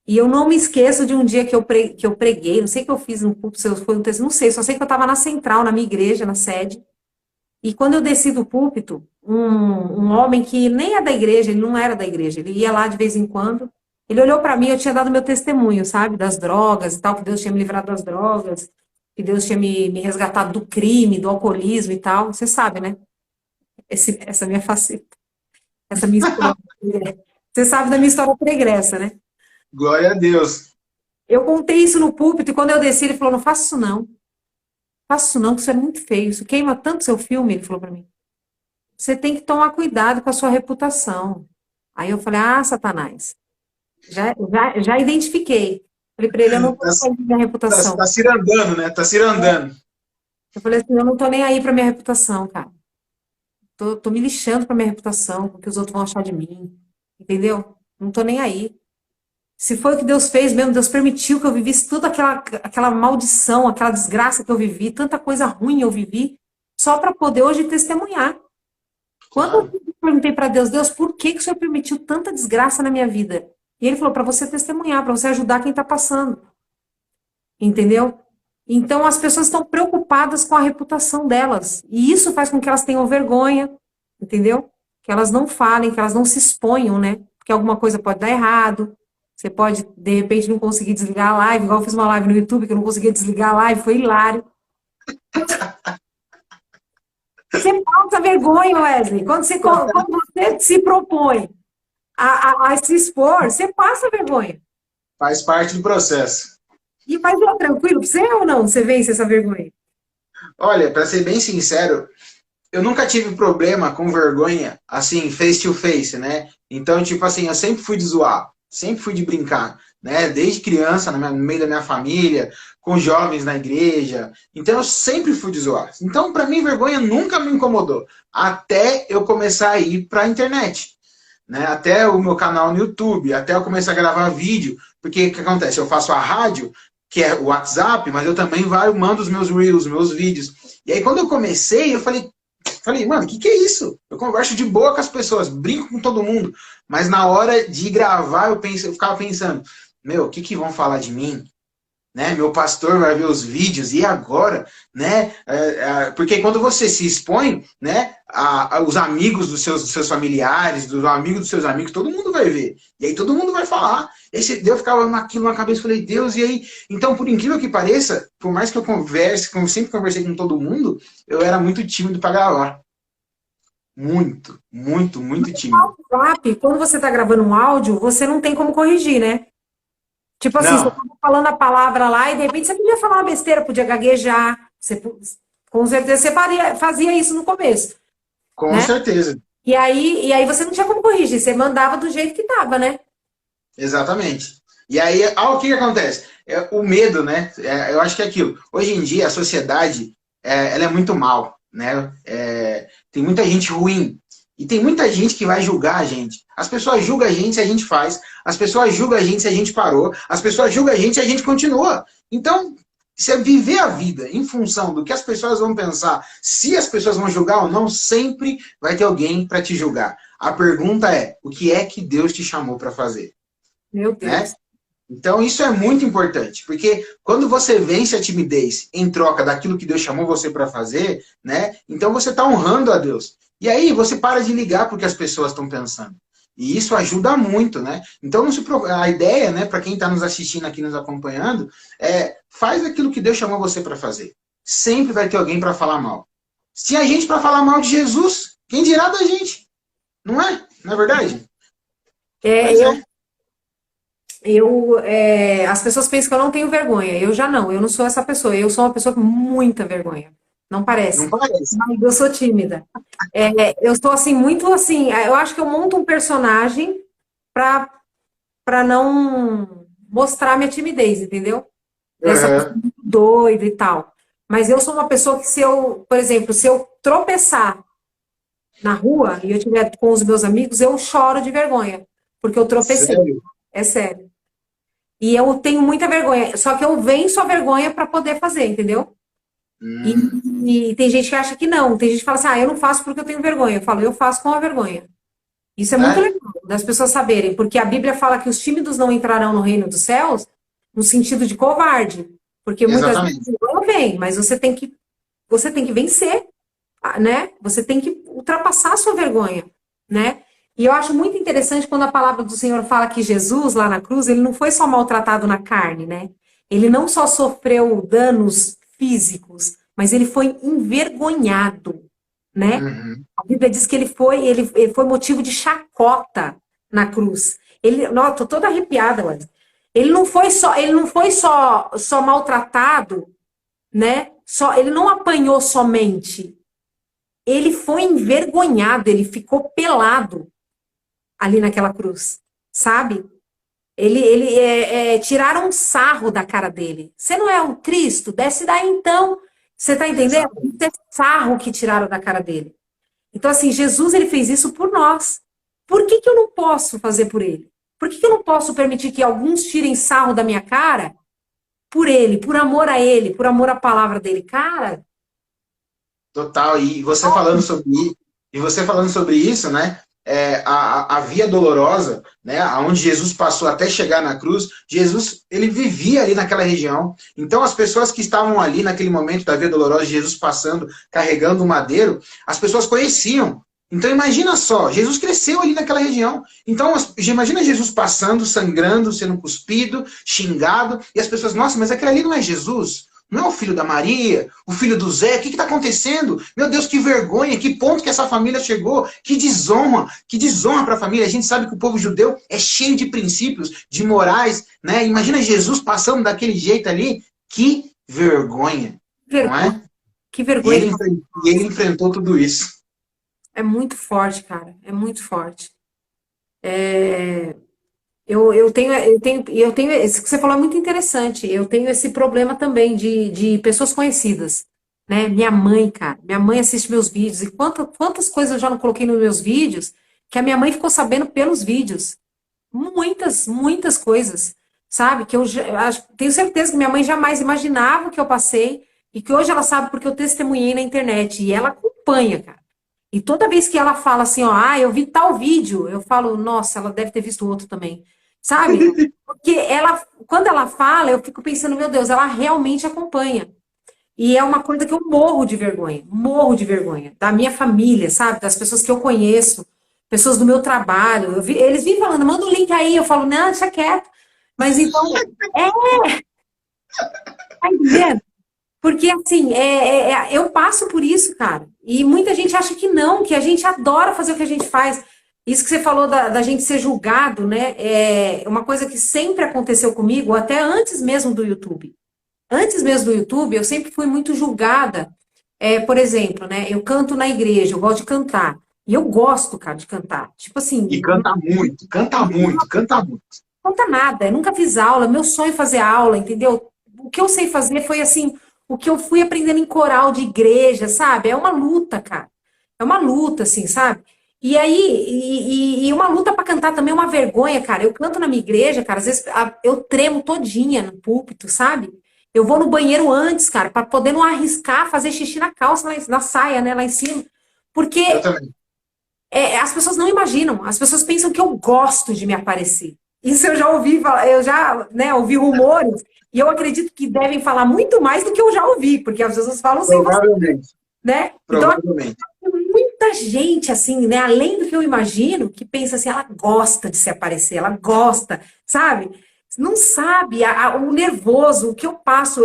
E eu não me esqueço de um dia que eu preguei, não sei o que eu fiz no púlpito, se foi um texto, não sei, só sei que eu estava na central, na minha igreja, na sede, e quando eu desci do púlpito, um homem que nem é da igreja, ele não era da igreja, ele ia lá de vez em quando, ele olhou para mim, eu tinha dado meu testemunho, sabe, das drogas e tal, que Deus tinha me livrado das drogas, que Deus tinha me resgatado do crime, do alcoolismo e tal, você sabe, né? Essa minha faceta, essa minha história. Você sabe da minha história pregressa, né? Glória a Deus. Eu contei isso no púlpito e quando eu desci, ele falou: não faça isso não. Faça isso não, que isso é muito feio. Isso queima tanto seu filme, ele falou para mim. Você tem que tomar cuidado com a sua reputação. Aí eu falei: ah, Satanás. Já identifiquei. Falei para ele: eu não Tá, vou sair da minha reputação. tá cirandando, né? Tá cirandando. Eu falei assim: eu não tô nem aí para minha reputação, cara. Tô me lixando para minha reputação, o que os outros vão achar de mim. Entendeu? Não tô nem aí. Se foi o que Deus fez mesmo, Deus permitiu que eu vivisse toda aquela maldição, aquela desgraça que eu vivi, tanta coisa ruim eu vivi, só para poder hoje testemunhar. Quando Claro. eu perguntei para Deus, Deus, por que que o Senhor permitiu tanta desgraça na minha vida? E ele falou, para você testemunhar, para você ajudar quem está passando. Entendeu? Então as pessoas estão preocupadas com a reputação delas. E isso faz com que elas tenham vergonha, entendeu? Que elas não falem, que elas não se exponham, né? Porque alguma coisa pode dar errado. Você pode, de repente, não conseguir desligar a live, igual eu fiz uma live no YouTube que eu não conseguia desligar a live, foi hilário. Você passa vergonha, Wesley. Quando você se propõe a se expor, você passa vergonha. Faz parte do processo. E mas é tranquilo pra você ou não? Você vence essa vergonha? Olha, para ser bem sincero, eu nunca tive problema com vergonha, assim, face to face, né? Então, tipo assim, eu sempre fui de zoar, sempre fui de brincar, né? Desde criança, no meio da minha família, com jovens na igreja. Então, eu sempre fui de zoar. Então, para mim, vergonha nunca me incomodou. Até eu começar a ir para a internet, né? Até o meu canal no YouTube, até eu começar a gravar vídeo. Porque o que acontece? Eu faço a rádio, que é o WhatsApp, mas eu também mando os meus reels, meus vídeos. E aí, quando eu comecei, eu falei, mano, o que é isso? Eu converso de boa com as pessoas, brinco com todo mundo, mas na hora de gravar, eu ficava pensando, meu, o que vão falar de mim? Né? Meu pastor vai ver os vídeos, e agora? Né? Porque quando você se expõe, né, os amigos dos seus familiares, dos amigos dos seus amigos, todo mundo vai ver. E aí todo mundo vai falar. E aí Deus ficava naquilo na cabeça, eu falei, Deus, e aí? Então, por incrível que pareça, por mais que eu converse, como eu sempre conversei com todo mundo, eu era muito tímido para gravar. Muito, muito, muito tímido. No WhatsApp, quando você está gravando um áudio, você não tem como corrigir, né? Tipo assim, você Não, estava falando a palavra lá e de repente você podia falar uma besteira, podia gaguejar. Com certeza você fazia isso no começo, com né? certeza. E aí você não tinha como corrigir, você mandava do jeito que estava, né? Exatamente. E aí, o que acontece? O medo, né? Eu acho que é aquilo. Hoje em dia, a sociedade, ela é muito mal, né? Tem muita gente ruim. E tem muita gente que vai julgar a gente. As pessoas julgam a gente se a gente faz. As pessoas julgam a gente se a gente parou. As pessoas julgam a gente se a gente continua. Então, você viver a vida em função do que as pessoas vão pensar, se as pessoas vão julgar ou não, sempre vai ter alguém para te julgar. A pergunta é, o que é que Deus te chamou para fazer? Meu Deus. Né? Então isso é muito importante, porque quando você vence a timidez em troca daquilo que Deus chamou você para fazer, né? Então você está honrando a Deus. E aí você para de ligar para o que as pessoas estão pensando. E isso ajuda muito, né? Então a ideia, né, para quem está nos assistindo aqui, nos acompanhando, faz aquilo que Deus chamou você para fazer. Sempre vai ter alguém para falar mal. Se a gente para falar mal de Jesus, quem dirá da gente? Não é? Não é verdade? Pois é. As pessoas pensam que eu não tenho vergonha. Eu já não, eu não sou essa pessoa. Eu sou uma pessoa com muita vergonha. Não parece. Não parece. Mas eu sou tímida. Eu sou assim, muito assim. Eu acho que eu monto um personagem para não mostrar minha timidez, entendeu? Essa pessoa muito doida e tal. Mas eu sou uma pessoa que, por exemplo, se eu tropeçar na rua e eu estiver com os meus amigos, eu choro de vergonha. Porque eu tropecei. Sério? É sério. E eu tenho muita vergonha. Só que eu venço a vergonha para poder fazer, entendeu? E tem gente que acha que não. Tem gente que fala assim, eu não faço porque eu tenho vergonha. Eu falo, eu faço com a vergonha. Isso é muito legal das pessoas saberem, porque a Bíblia fala que os tímidos não entrarão no reino dos céus no sentido de covarde. Porque muitas vezes a vergonha vem, mas você tem que vencer, né? Você tem que ultrapassar a sua vergonha, né? E eu acho muito interessante quando a palavra do Senhor fala que Jesus, lá na cruz, ele não foi só maltratado na carne, né? Ele não só sofreu danos físicos, mas ele foi envergonhado, né? Uhum. A Bíblia diz que ele foi motivo de chacota na cruz. Tô toda arrepiada, Wesley. Ele não foi só maltratado, né? Ele não apanhou somente. Ele foi envergonhado, ele ficou pelado ali naquela cruz, sabe? Tiraram um sarro da cara dele. Você não é um Cristo? Desce daí então. Você tá entendendo? Isso é sarro que tiraram da cara dele. Então, assim, Jesus, ele fez isso por nós. Por que eu não posso fazer por ele? Por que eu não posso permitir que alguns tirem sarro da minha cara por ele, por amor a ele, por amor à palavra dele? Cara... Total, e você falando sobre isso, né? A via dolorosa, né? Aonde Jesus passou até chegar na cruz, Jesus, ele vivia ali naquela região. Então, as pessoas que estavam ali naquele momento da via dolorosa, Jesus passando, carregando o madeiro, as pessoas conheciam. Então, imagina só, Jesus cresceu ali naquela região. Então, imagina Jesus passando, sangrando, sendo cuspido, xingado, e as pessoas, nossa, mas aquele ali não é Jesus? Não é o filho da Maria, o filho do Zé, o que está acontecendo? Meu Deus, que vergonha, que ponto que essa família chegou, que desonra para a família. A gente sabe que o povo judeu é cheio de princípios, de morais, né? Imagina Jesus passando daquele jeito ali, que vergonha, não é? Que vergonha. E ele enfrentou tudo isso. É muito forte, cara, é muito forte. Eu tenho, isso que você falou é muito interessante. Eu tenho esse problema também de pessoas conhecidas, né? Minha mãe, cara, minha mãe assiste meus vídeos e quantas coisas eu já não coloquei nos meus vídeos que a minha mãe ficou sabendo pelos vídeos. Muitas, muitas coisas. sabe? Que tenho certeza que minha mãe jamais imaginava o que eu passei e que hoje ela sabe porque eu testemunhei na internet e ela acompanha, cara. E toda vez que ela fala assim, ó, eu vi tal vídeo, eu falo, nossa, ela deve ter visto outro também, sabe? Porque quando ela fala, eu fico pensando, meu Deus, ela realmente acompanha. E é uma coisa que eu morro de vergonha, da minha família, sabe? Das pessoas que eu conheço, pessoas do meu trabalho. Eles vêm falando, manda um link aí, eu falo, não, deixa quieto. Mas então, tá entendendo? Porque assim, eu passo por isso, cara. E muita gente acha que não, que a gente adora fazer o que a gente faz. Isso que você falou da gente ser julgado, né? É uma coisa que sempre aconteceu comigo, até antes mesmo do YouTube. Antes mesmo do YouTube, eu sempre fui muito julgada. Por exemplo, né? Eu canto na igreja, eu gosto de cantar. E eu gosto, cara, de cantar. Tipo assim, E canta muito, canta muito, canta muito. não conta nada, eu nunca fiz aula, meu sonho é fazer aula, entendeu? O que eu sei fazer foi assim, o que eu fui aprendendo em coral de igreja, sabe? É uma luta, cara. É uma luta, assim, sabe? E aí, e uma luta para cantar também é uma vergonha, cara. Eu canto na minha igreja, cara, às vezes eu tremo todinha no púlpito, sabe? Eu vou no banheiro antes, cara, para poder não arriscar fazer xixi na calça, na saia, né, lá em cima. Porque Eu também. as pessoas não imaginam, as pessoas pensam que eu gosto de me aparecer. Isso eu já ouvi, eu já, né, ouvi rumores, e eu acredito que devem falar muito mais do que eu já ouvi, porque as pessoas falam sem você, Provavelmente. né? Provavelmente. Então, tem muita gente, assim, né, além do que eu imagino, que pensa assim, ela gosta de se aparecer, ela gosta, sabe? Não sabe o nervoso, o que eu passo.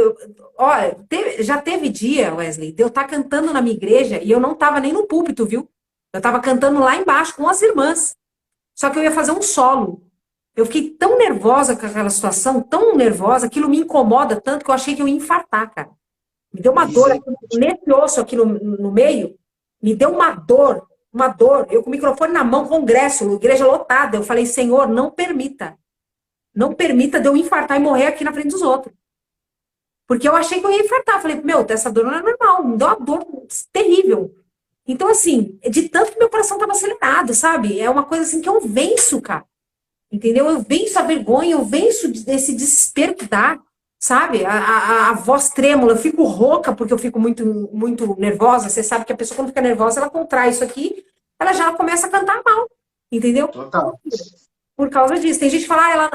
Olha, já teve dia, Wesley, de eu estar cantando na minha igreja e eu não estava nem no púlpito, viu? Eu estava cantando lá embaixo com as irmãs. Só que eu ia fazer um solo. Eu fiquei tão nervosa com aquela situação, tão nervosa, aquilo me incomoda tanto que eu achei que eu ia infartar, cara. Me deu uma dor aqui, nesse osso aqui no meio, me deu uma dor, uma dor. Eu com o microfone na mão, congresso, igreja lotada. Eu falei, Senhor, não permita. Não permita de eu infartar e morrer aqui na frente dos outros. Porque eu achei que eu ia infartar. Eu falei, meu, essa dor não é normal. Me deu uma dor terrível. Então, assim, de tanto que meu coração estava acelerado, sabe? É uma coisa assim que eu venço, cara. Entendeu? Eu venço a vergonha, eu venço esse desespero que dá, sabe? A voz trêmula, eu fico rouca porque eu fico muito, muito nervosa. Você sabe que a pessoa, quando fica nervosa, ela contrai isso aqui, ela já começa a cantar mal, entendeu? Total. Por causa disso. Tem gente que fala,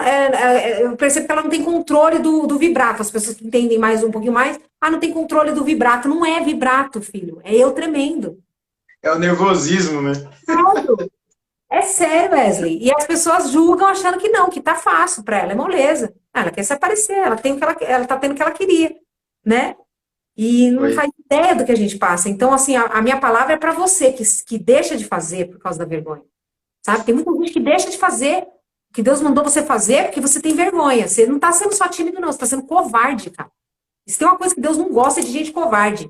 eu percebo que ela não tem controle do vibrato. As pessoas que entendem mais um pouquinho mais, não tem controle do vibrato. Não é vibrato, filho. É eu tremendo. É o nervosismo, né? É sério, Wesley. E as pessoas julgam achando que não, que tá fácil pra ela, é moleza. Ela quer se aparecer, ela tem o que ela tá tendo o que ela queria, né? E não faz ideia do que a gente passa. Então, assim, a minha palavra é pra você que deixa de fazer por causa da vergonha. Sabe? Tem muita gente que deixa de fazer o que Deus mandou você fazer porque você tem vergonha. Você não tá sendo só tímido, não, você tá sendo covarde, cara. Isso tem uma coisa que Deus não gosta de gente covarde,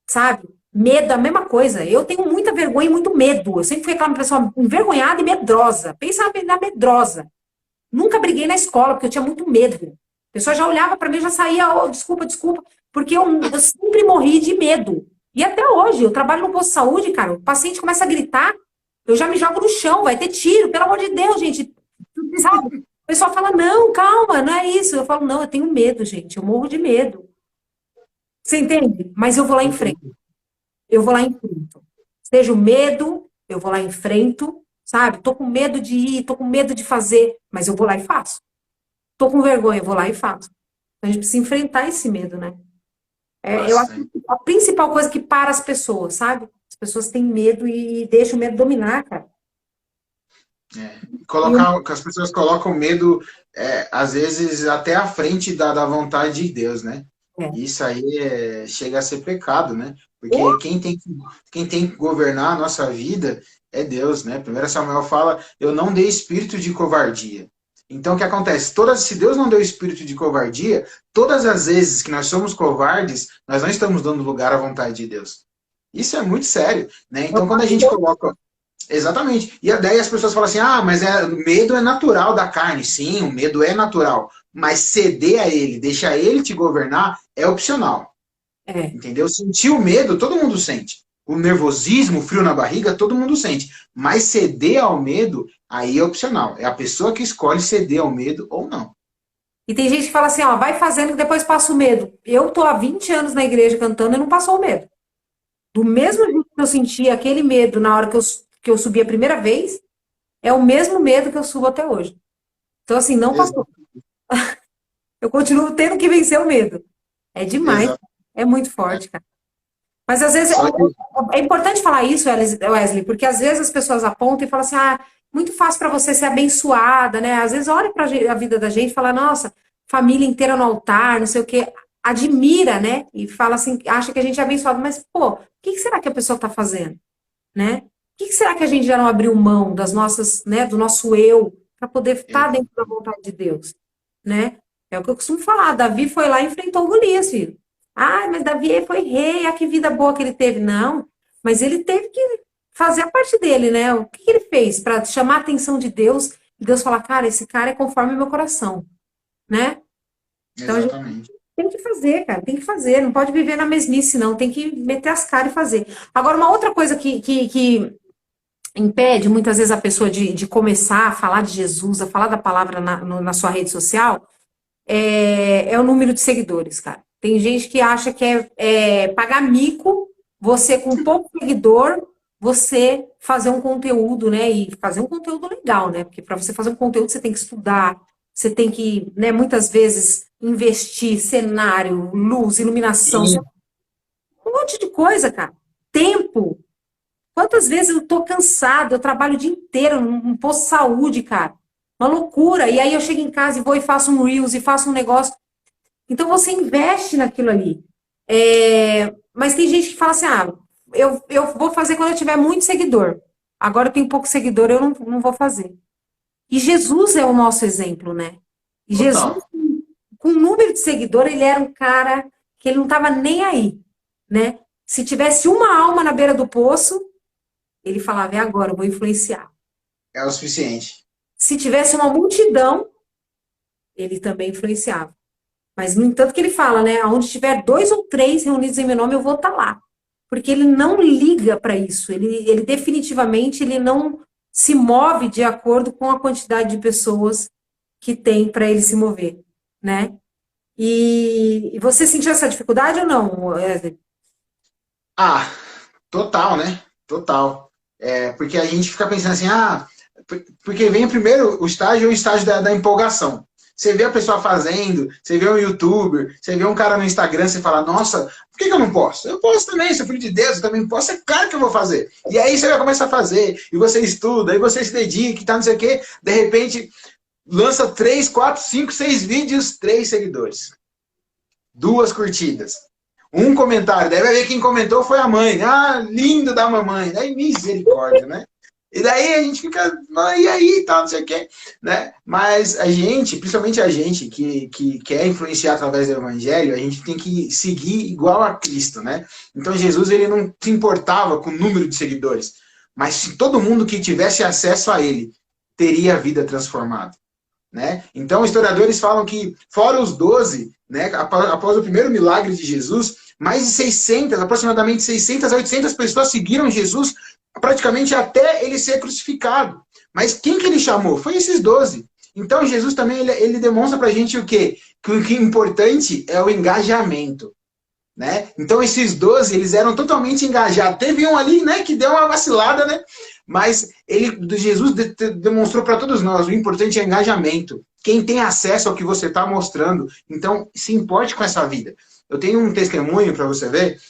sabe? Medo, a mesma coisa. Eu tenho muita vergonha e muito medo. Eu sempre fui aquela pessoa envergonhada e medrosa. Pensa na medrosa. Nunca briguei na escola, porque eu tinha muito medo. A pessoa já olhava pra mim e já saía, desculpa, desculpa, porque eu sempre morri de medo. E até hoje, eu trabalho no posto de saúde, cara, o paciente começa a gritar, eu já me jogo no chão, vai ter tiro, pelo amor de Deus, gente. Sabe? O pessoal fala, não, calma, não é isso. Eu falo, não, eu tenho medo, gente, eu morro de medo. Você entende? Mas eu vou lá em frente. Eu vou lá e enfrento. Seja o medo, eu vou lá e enfrento, sabe? Tô com medo de ir, tô com medo de fazer, mas eu vou lá e faço. Tô com vergonha, eu vou lá e faço. Então, a gente precisa enfrentar esse medo, né? Eu acho que a principal coisa que para as pessoas, sabe? As pessoas têm medo e deixam o medo dominar, cara. As pessoas colocam medo, às vezes, até à frente da vontade de Deus, né? Isso aí chega a ser pecado, né? Porque quem tem que governar a nossa vida é Deus, né? 1 Samuel fala, eu não dei espírito de covardia. Então, o que acontece? Se Deus não deu espírito de covardia, todas as vezes que nós somos covardes, nós não estamos dando lugar à vontade de Deus. Isso é muito sério, né? Então, quando a gente coloca... Exatamente. E daí as pessoas falam assim, mas medo é natural da carne. Sim, o medo é natural. Mas ceder a ele, deixar ele te governar, é opcional. Entendeu? Sentir o medo, todo mundo sente. O nervosismo, o frio na barriga, todo mundo sente. Mas ceder ao medo, aí é opcional. É a pessoa que escolhe ceder ao medo ou não. E tem gente que fala assim, ó, vai fazendo que depois passa o medo. Eu tô há 20 anos na igreja cantando e não passou o medo. Do mesmo jeito que eu senti aquele medo na hora que eu subi a primeira vez, é o mesmo medo que eu subo até hoje. Então, assim, não passou. Eu continuo tendo que vencer o medo. É demais. Exato. É muito forte, cara. Mas às vezes Só que, é importante falar isso, Wesley, porque às vezes as pessoas apontam e falam assim, ah, muito fácil para você ser abençoada, né? Às vezes olha para a vida da gente e fala, nossa, família inteira no altar, não sei o quê, admira, né? E fala assim, acha que a gente é abençoado, mas, pô, o que será que a pessoa está fazendo, né? O que será que a gente já não abriu mão das nossas, né, do nosso eu, para poder estar dentro da vontade de Deus, né? É o que eu costumo falar, Davi foi lá e enfrentou Golias, filho. Ah, mas Davi foi rei, ah, que vida boa que ele teve. Não, mas ele teve que fazer a parte dele, né? O que ele fez para chamar a atenção de Deus e Deus falar, cara, esse cara é conforme o meu coração, né? Então a gente exatamente. tem que fazer, cara, tem que fazer, não pode viver na mesmice, não, tem que meter as caras e fazer. Agora, uma outra coisa que impede muitas vezes a pessoa de começar a falar de Jesus, a falar da palavra na sua rede social, é o número de seguidores, cara. Tem gente que acha que é pagar mico, você com pouco seguidor, você fazer um conteúdo, né? E fazer um conteúdo legal, né? Porque para você fazer um conteúdo, você tem que estudar, você tem que, né, muitas vezes, investir cenário, luz, iluminação, Sim. um monte de coisa, cara. Tempo. Quantas vezes eu tô cansada, eu trabalho o dia inteiro num posto de saúde, cara. Uma loucura. E aí eu chego em casa e vou e faço um Reels e faço um negócio. Então você investe naquilo ali. Mas tem gente que fala assim, ah, eu vou fazer quando eu tiver muito seguidor. Agora eu tenho pouco seguidor, eu não vou fazer. E Jesus é o nosso exemplo, né? E Jesus, Total. com o número de seguidor, ele era um cara que ele não estava nem aí, né? Se tivesse uma alma na beira do poço, ele falava, é agora, eu vou influenciar. É o suficiente. Se tivesse uma multidão, ele também influenciava. Mas, no entanto, que ele fala, né? Onde tiver 2 ou 3 reunidos em meu nome, eu vou estar lá. Porque ele não liga para isso. Ele definitivamente ele não se move de acordo com a quantidade de pessoas que tem para ele se mover, né? E você sentiu essa dificuldade ou não, Wesley? Ah, total, né? Total. Porque a gente fica pensando assim, porque vem primeiro o estágio da empolgação. Você vê a pessoa fazendo, você vê um youtuber, você vê um cara no Instagram, você fala, nossa, por que eu não posso? Eu posso também, sou filho de Deus, eu também posso, é claro que eu vou fazer. E aí você vai começar a fazer, e você estuda, aí você se dedica, e tá, não sei o quê, de repente lança 3, 4, 5, 6 vídeos, 3 seguidores. 2 curtidas. Um comentário, daí vai ver quem comentou foi a mãe. Ah, lindo da mamãe. Daí misericórdia, né? E daí a gente fica, e aí, tal, não sei o quê, né? Mas a gente, principalmente a gente que quer influenciar através do evangelho, a gente tem que seguir igual a Cristo, né? Então Jesus, ele não se importava com o número de seguidores, mas se todo mundo que tivesse acesso a ele teria a vida transformada, né? Então, historiadores falam que, fora os 12, né, após o primeiro milagre de Jesus, mais de 600, aproximadamente 600 a 800 pessoas seguiram Jesus praticamente até ele ser crucificado. Mas quem que ele chamou? Foi esses 12. Então, Jesus também ele demonstra pra gente o quê? Que o que é importante é o engajamento, né? Então, esses 12, eles eram totalmente engajados. Teve um ali, né, que deu uma vacilada, né? Mas Jesus demonstrou para todos nós, o importante é engajamento. Quem tem acesso ao que você está mostrando, então se importe com essa vida. Eu tenho um testemunho para você ver,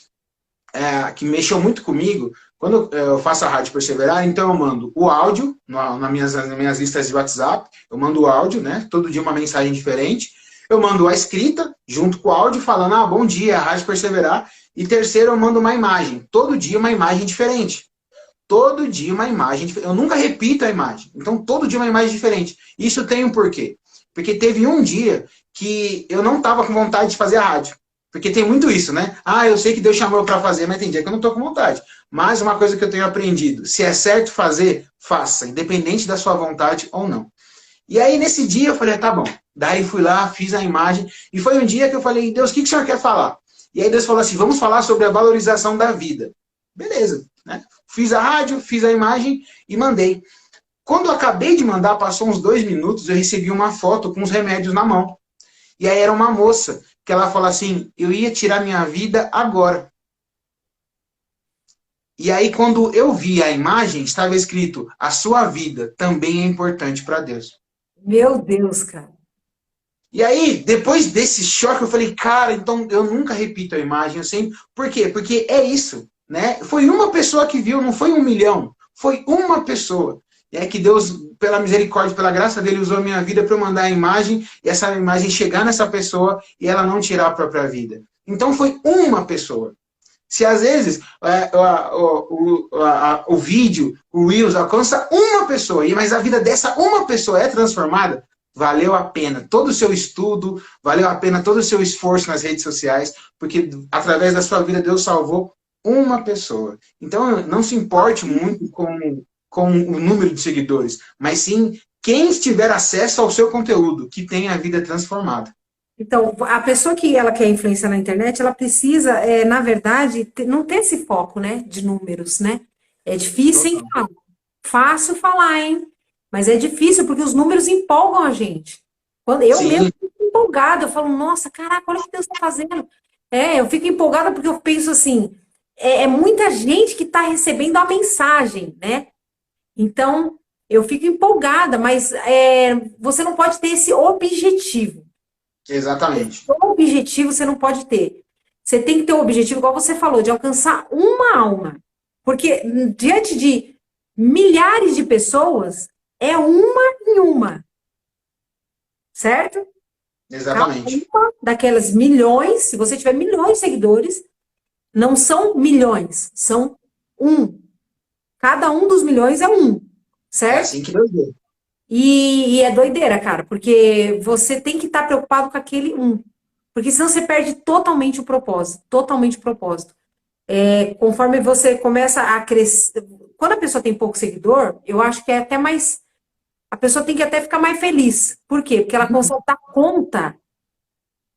que mexeu muito comigo. Quando eu faço a Rádio Perseverar, então eu mando o áudio nas minhas listas de WhatsApp, eu mando o áudio, né? Todo dia uma mensagem diferente. Eu mando a escrita, junto com o áudio, falando, bom dia, Rádio Perseverar. E terceiro, eu mando uma imagem. Todo dia uma imagem diferente. Todo dia uma imagem diferente. Eu nunca repito a imagem. Então, todo dia uma imagem diferente. Isso tem um porquê. Porque teve um dia que eu não estava com vontade de fazer a rádio. Porque tem muito isso, né? Eu sei que Deus chamou eu para fazer, mas tem dia que eu não estou com vontade. Mas uma coisa que eu tenho aprendido, se é certo fazer, faça, independente da sua vontade ou não. E aí, nesse dia, eu falei, tá bom. Daí fui lá, fiz a imagem, e foi um dia que eu falei, Deus, o que o senhor quer falar? E aí Deus falou assim, vamos falar sobre a valorização da vida. Beleza, né? Fiz a rádio, fiz a imagem e mandei. Quando eu acabei de mandar, passou uns 2 minutos, eu recebi uma foto com os remédios na mão. E aí era uma moça, que ela falou assim, eu ia tirar minha vida agora. E aí, quando eu vi a imagem, estava escrito, a sua vida também é importante para Deus. Meu Deus, cara. E aí, depois desse choque, eu falei, cara, então eu nunca repito a imagem, eu sempre... Por quê? Porque é isso, né? Foi uma pessoa que viu, não foi 1 milhão, foi uma pessoa. E é que Deus, pela misericórdia, pela graça dele, usou a minha vida para eu mandar a imagem, e essa imagem chegar nessa pessoa e ela não tirar a própria vida. Então foi uma pessoa. Se às vezes o vídeo, o Reels, alcança uma pessoa, mas a vida dessa uma pessoa é transformada, valeu a pena todo o seu estudo, valeu a pena todo o seu esforço nas redes sociais, porque através da sua vida Deus salvou uma pessoa. Então não se importe muito com o número de seguidores, mas sim quem tiver acesso ao seu conteúdo, que tem a vida transformada. Então, a pessoa que ela quer influenciar na internet, ela precisa, na verdade, não ter esse foco, né, de números, né? É difícil, hein? Fácil falar, hein? Mas é difícil, porque os números empolgam a gente. Quando eu mesmo fico empolgada, eu falo, nossa, caraca, olha o que Deus está fazendo. Eu fico empolgada porque eu penso assim, é muita gente que está recebendo a mensagem, né? Então, eu fico empolgada, mas você não pode ter esse objetivo. Exatamente. O objetivo você não pode ter. Você tem que ter o objetivo, igual você falou, de alcançar uma alma. Porque diante de milhares de pessoas, é uma em uma. Certo? Exatamente. Cada uma daquelas milhões, se você tiver milhões de seguidores, não são milhões, são um. Cada um dos milhões é um. Certo? É assim que Deus deu. E é doideira, cara, porque você tem que estar preocupado com aquele um. Porque senão você perde totalmente o propósito. Totalmente o propósito. Conforme você começa a crescer. Quando a pessoa tem pouco seguidor, eu acho que é até mais. A pessoa tem que até ficar mais feliz. Por quê? Porque ela consegue dar conta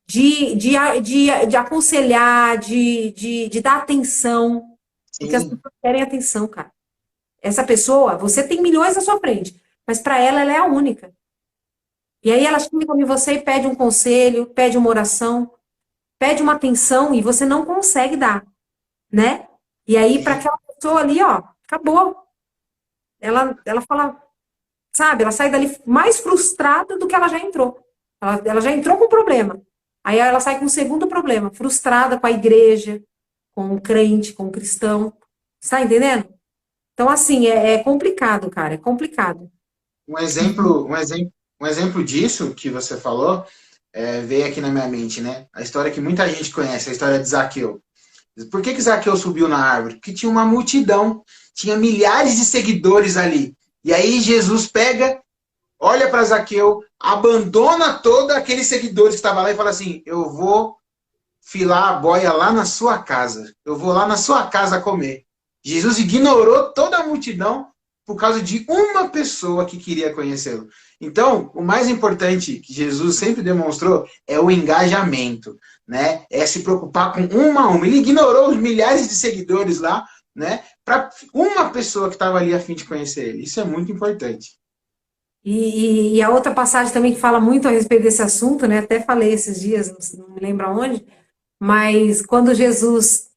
de aconselhar, de dar atenção. Porque as pessoas querem atenção, cara. Essa pessoa, você tem milhões à sua frente. Mas para ela é a única. E aí ela chega em você e pede um conselho, pede uma oração, pede uma atenção e você não consegue dar, né? E aí para aquela pessoa ali, ó, acabou. Ela fala, sabe, ela sai dali mais frustrada do que ela já entrou. Ela já entrou com um problema. Aí ela sai com um segundo problema, frustrada com a igreja, com o crente, com o cristão. Você tá entendendo? Então, assim, é complicado, cara, é complicado. Um exemplo disso que você falou veio aqui na minha mente, né? A história que muita gente conhece, a história de Zaqueu. Por que Zaqueu subiu na árvore? Porque tinha uma multidão, tinha milhares de seguidores ali. E aí Jesus pega, olha para Zaqueu, abandona todos aqueles seguidores que estavam lá e fala assim, eu vou filar a boia lá na sua casa. Eu vou lá na sua casa comer. Jesus ignorou toda a multidão por causa de uma pessoa que queria conhecê-lo. Então, o mais importante que Jesus sempre demonstrou é o engajamento, né? É se preocupar com uma a uma. Ele ignorou os milhares de seguidores lá, né? Para uma pessoa que estava ali a fim de conhecer ele. Isso é muito importante. E a outra passagem também que fala muito a respeito desse assunto, né? Até falei esses dias, não me lembro aonde, mas quando Jesus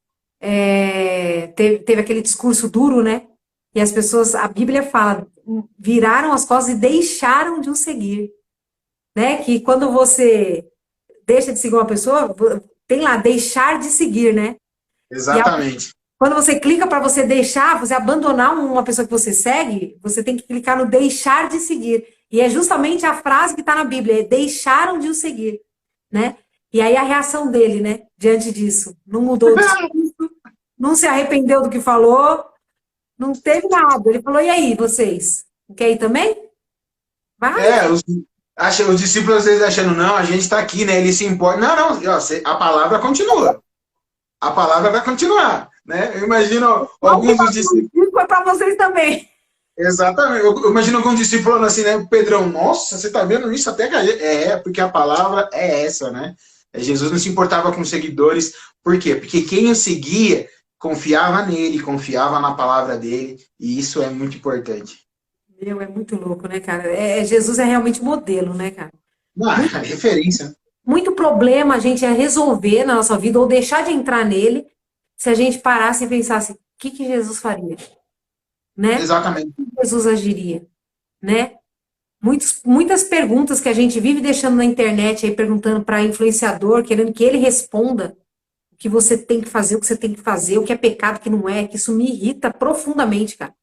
teve aquele discurso duro, né? E as pessoas, a Bíblia fala, viraram as costas e deixaram de o seguir. Né? Que quando você deixa de seguir uma pessoa, tem lá, deixar de seguir, né? Exatamente. Quando você clica para você deixar, você abandonar uma pessoa que você segue, você tem que clicar no deixar de seguir. E é justamente a frase que está na Bíblia, deixaram de o seguir, né? E aí a reação dele, né, diante disso, não mudou o discurso, não se arrependeu do que falou, não teve nada. Ele falou, e aí, vocês? Quer ir também? Vai. Os discípulos, às vezes, achando, não, a gente está aqui, né? Ele se importa. Não, a palavra continua. A palavra vai continuar, né? Eu imagino alguns dos discípulos... Foi para vocês também. Exatamente. Eu imagino alguns discípulos falando assim, né? Pedrão, nossa, você está vendo isso até que a gente... porque a palavra é essa, né? Jesus não se importava com os seguidores. Por quê? Porque quem o seguia confiava nele, confiava na palavra dele, e isso é muito importante. É muito louco, né, cara? Jesus é realmente modelo, né, cara? É referência. muito problema a gente ia resolver na nossa vida, ou deixar de entrar nele, se a gente parasse e pensasse, o que que Jesus faria? Né? Exatamente. Como Jesus agiria? Né? Muitas perguntas que a gente vive deixando na internet, aí perguntando para influenciador, querendo que ele responda o que você tem que fazer, o que você tem que fazer, o que é pecado, o que não é, que isso me irrita profundamente, cara.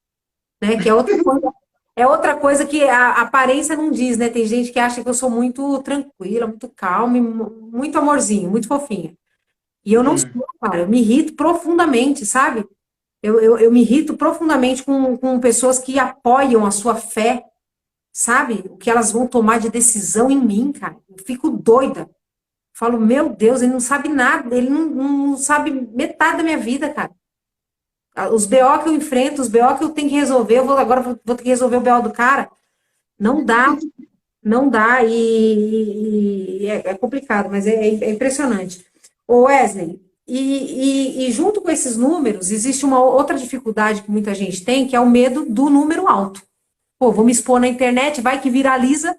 Né? Que é outra coisa que a aparência não diz, né? Tem gente que acha que eu sou muito tranquila, muito calma, muito amorzinho, muito fofinha. E eu não sou, cara, eu me irrito profundamente, sabe? Eu me irrito profundamente com pessoas que apoiam a sua fé, sabe? O que elas vão tomar de decisão em mim, cara. Eu fico doida. Falo, meu Deus, ele não sabe nada, ele não sabe metade da minha vida, cara. Os BO que eu enfrento, os BO que eu tenho que resolver, agora vou ter que resolver o BO do cara. Não dá, não dá, e é complicado, mas é impressionante. Ô Wesley, e junto com esses números, existe uma outra dificuldade que muita gente tem, que é o medo do número alto. Pô, vou me expor na internet, vai que viraliza,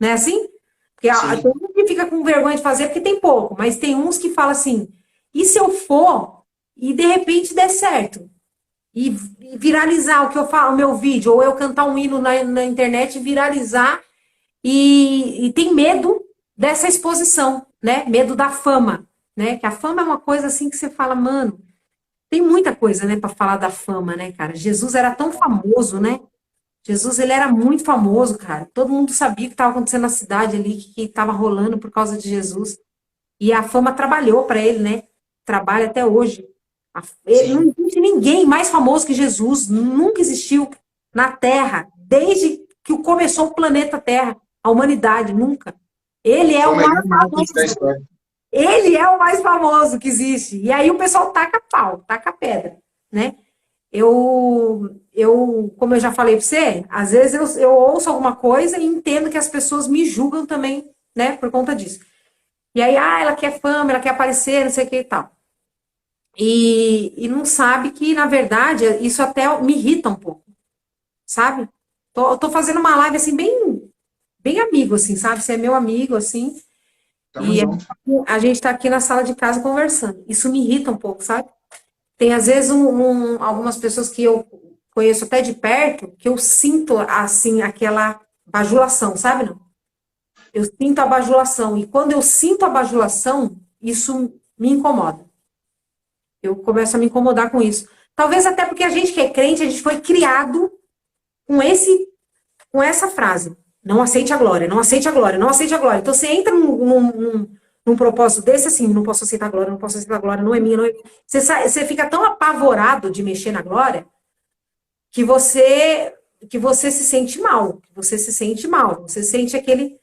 não é assim? Porque tem um que fica com vergonha de fazer porque tem pouco, mas tem uns que falam assim, e se eu for e de repente der certo? E viralizar o que eu falo, o meu vídeo, ou eu cantar um hino na internet e viralizar, e tem medo dessa exposição, né? Medo da fama, né? Que a fama é uma coisa assim que você fala, mano, tem muita coisa, né, para falar da fama, né, cara? Jesus era tão famoso, né? Jesus, ele era muito famoso, cara. Todo mundo sabia o que estava acontecendo na cidade ali, que estava rolando por causa de Jesus. E a fama trabalhou para ele, né? Trabalha até hoje. Não existe ninguém mais famoso que Jesus. Nunca existiu na Terra, desde que começou o planeta Terra, a humanidade, nunca. Ele é o mais famoso. Ele é o mais famoso que existe. E aí o pessoal taca pau, taca pedra, né? Como eu já falei para você, às vezes eu ouço alguma coisa e entendo que as pessoas me julgam também, né, por conta disso. E aí, ela quer fama, ela quer aparecer, não sei o que e tal. E não sabe que, na verdade, isso até me irrita um pouco, sabe? Tô fazendo uma live, assim, bem amigo, assim, sabe? Você é meu amigo, assim, Tamo e junto. a gente tá aqui na sala de casa conversando. Isso me irrita um pouco, sabe? Tem, às vezes, algumas pessoas que eu conheço até de perto, que eu sinto, assim, aquela bajulação, sabe, não? Eu sinto a bajulação. E quando eu sinto a bajulação, isso me incomoda. Eu começo a me incomodar com isso. Talvez até porque a gente que é crente, a gente foi criado com essa frase. Não aceite a glória, não aceite a glória, não aceite a glória. Então, você entra num propósito desse, assim, não posso aceitar a glória, não posso aceitar a glória, não é minha, não é minha. Você fica tão apavorado de mexer na glória que você se sente mal, você sente aquele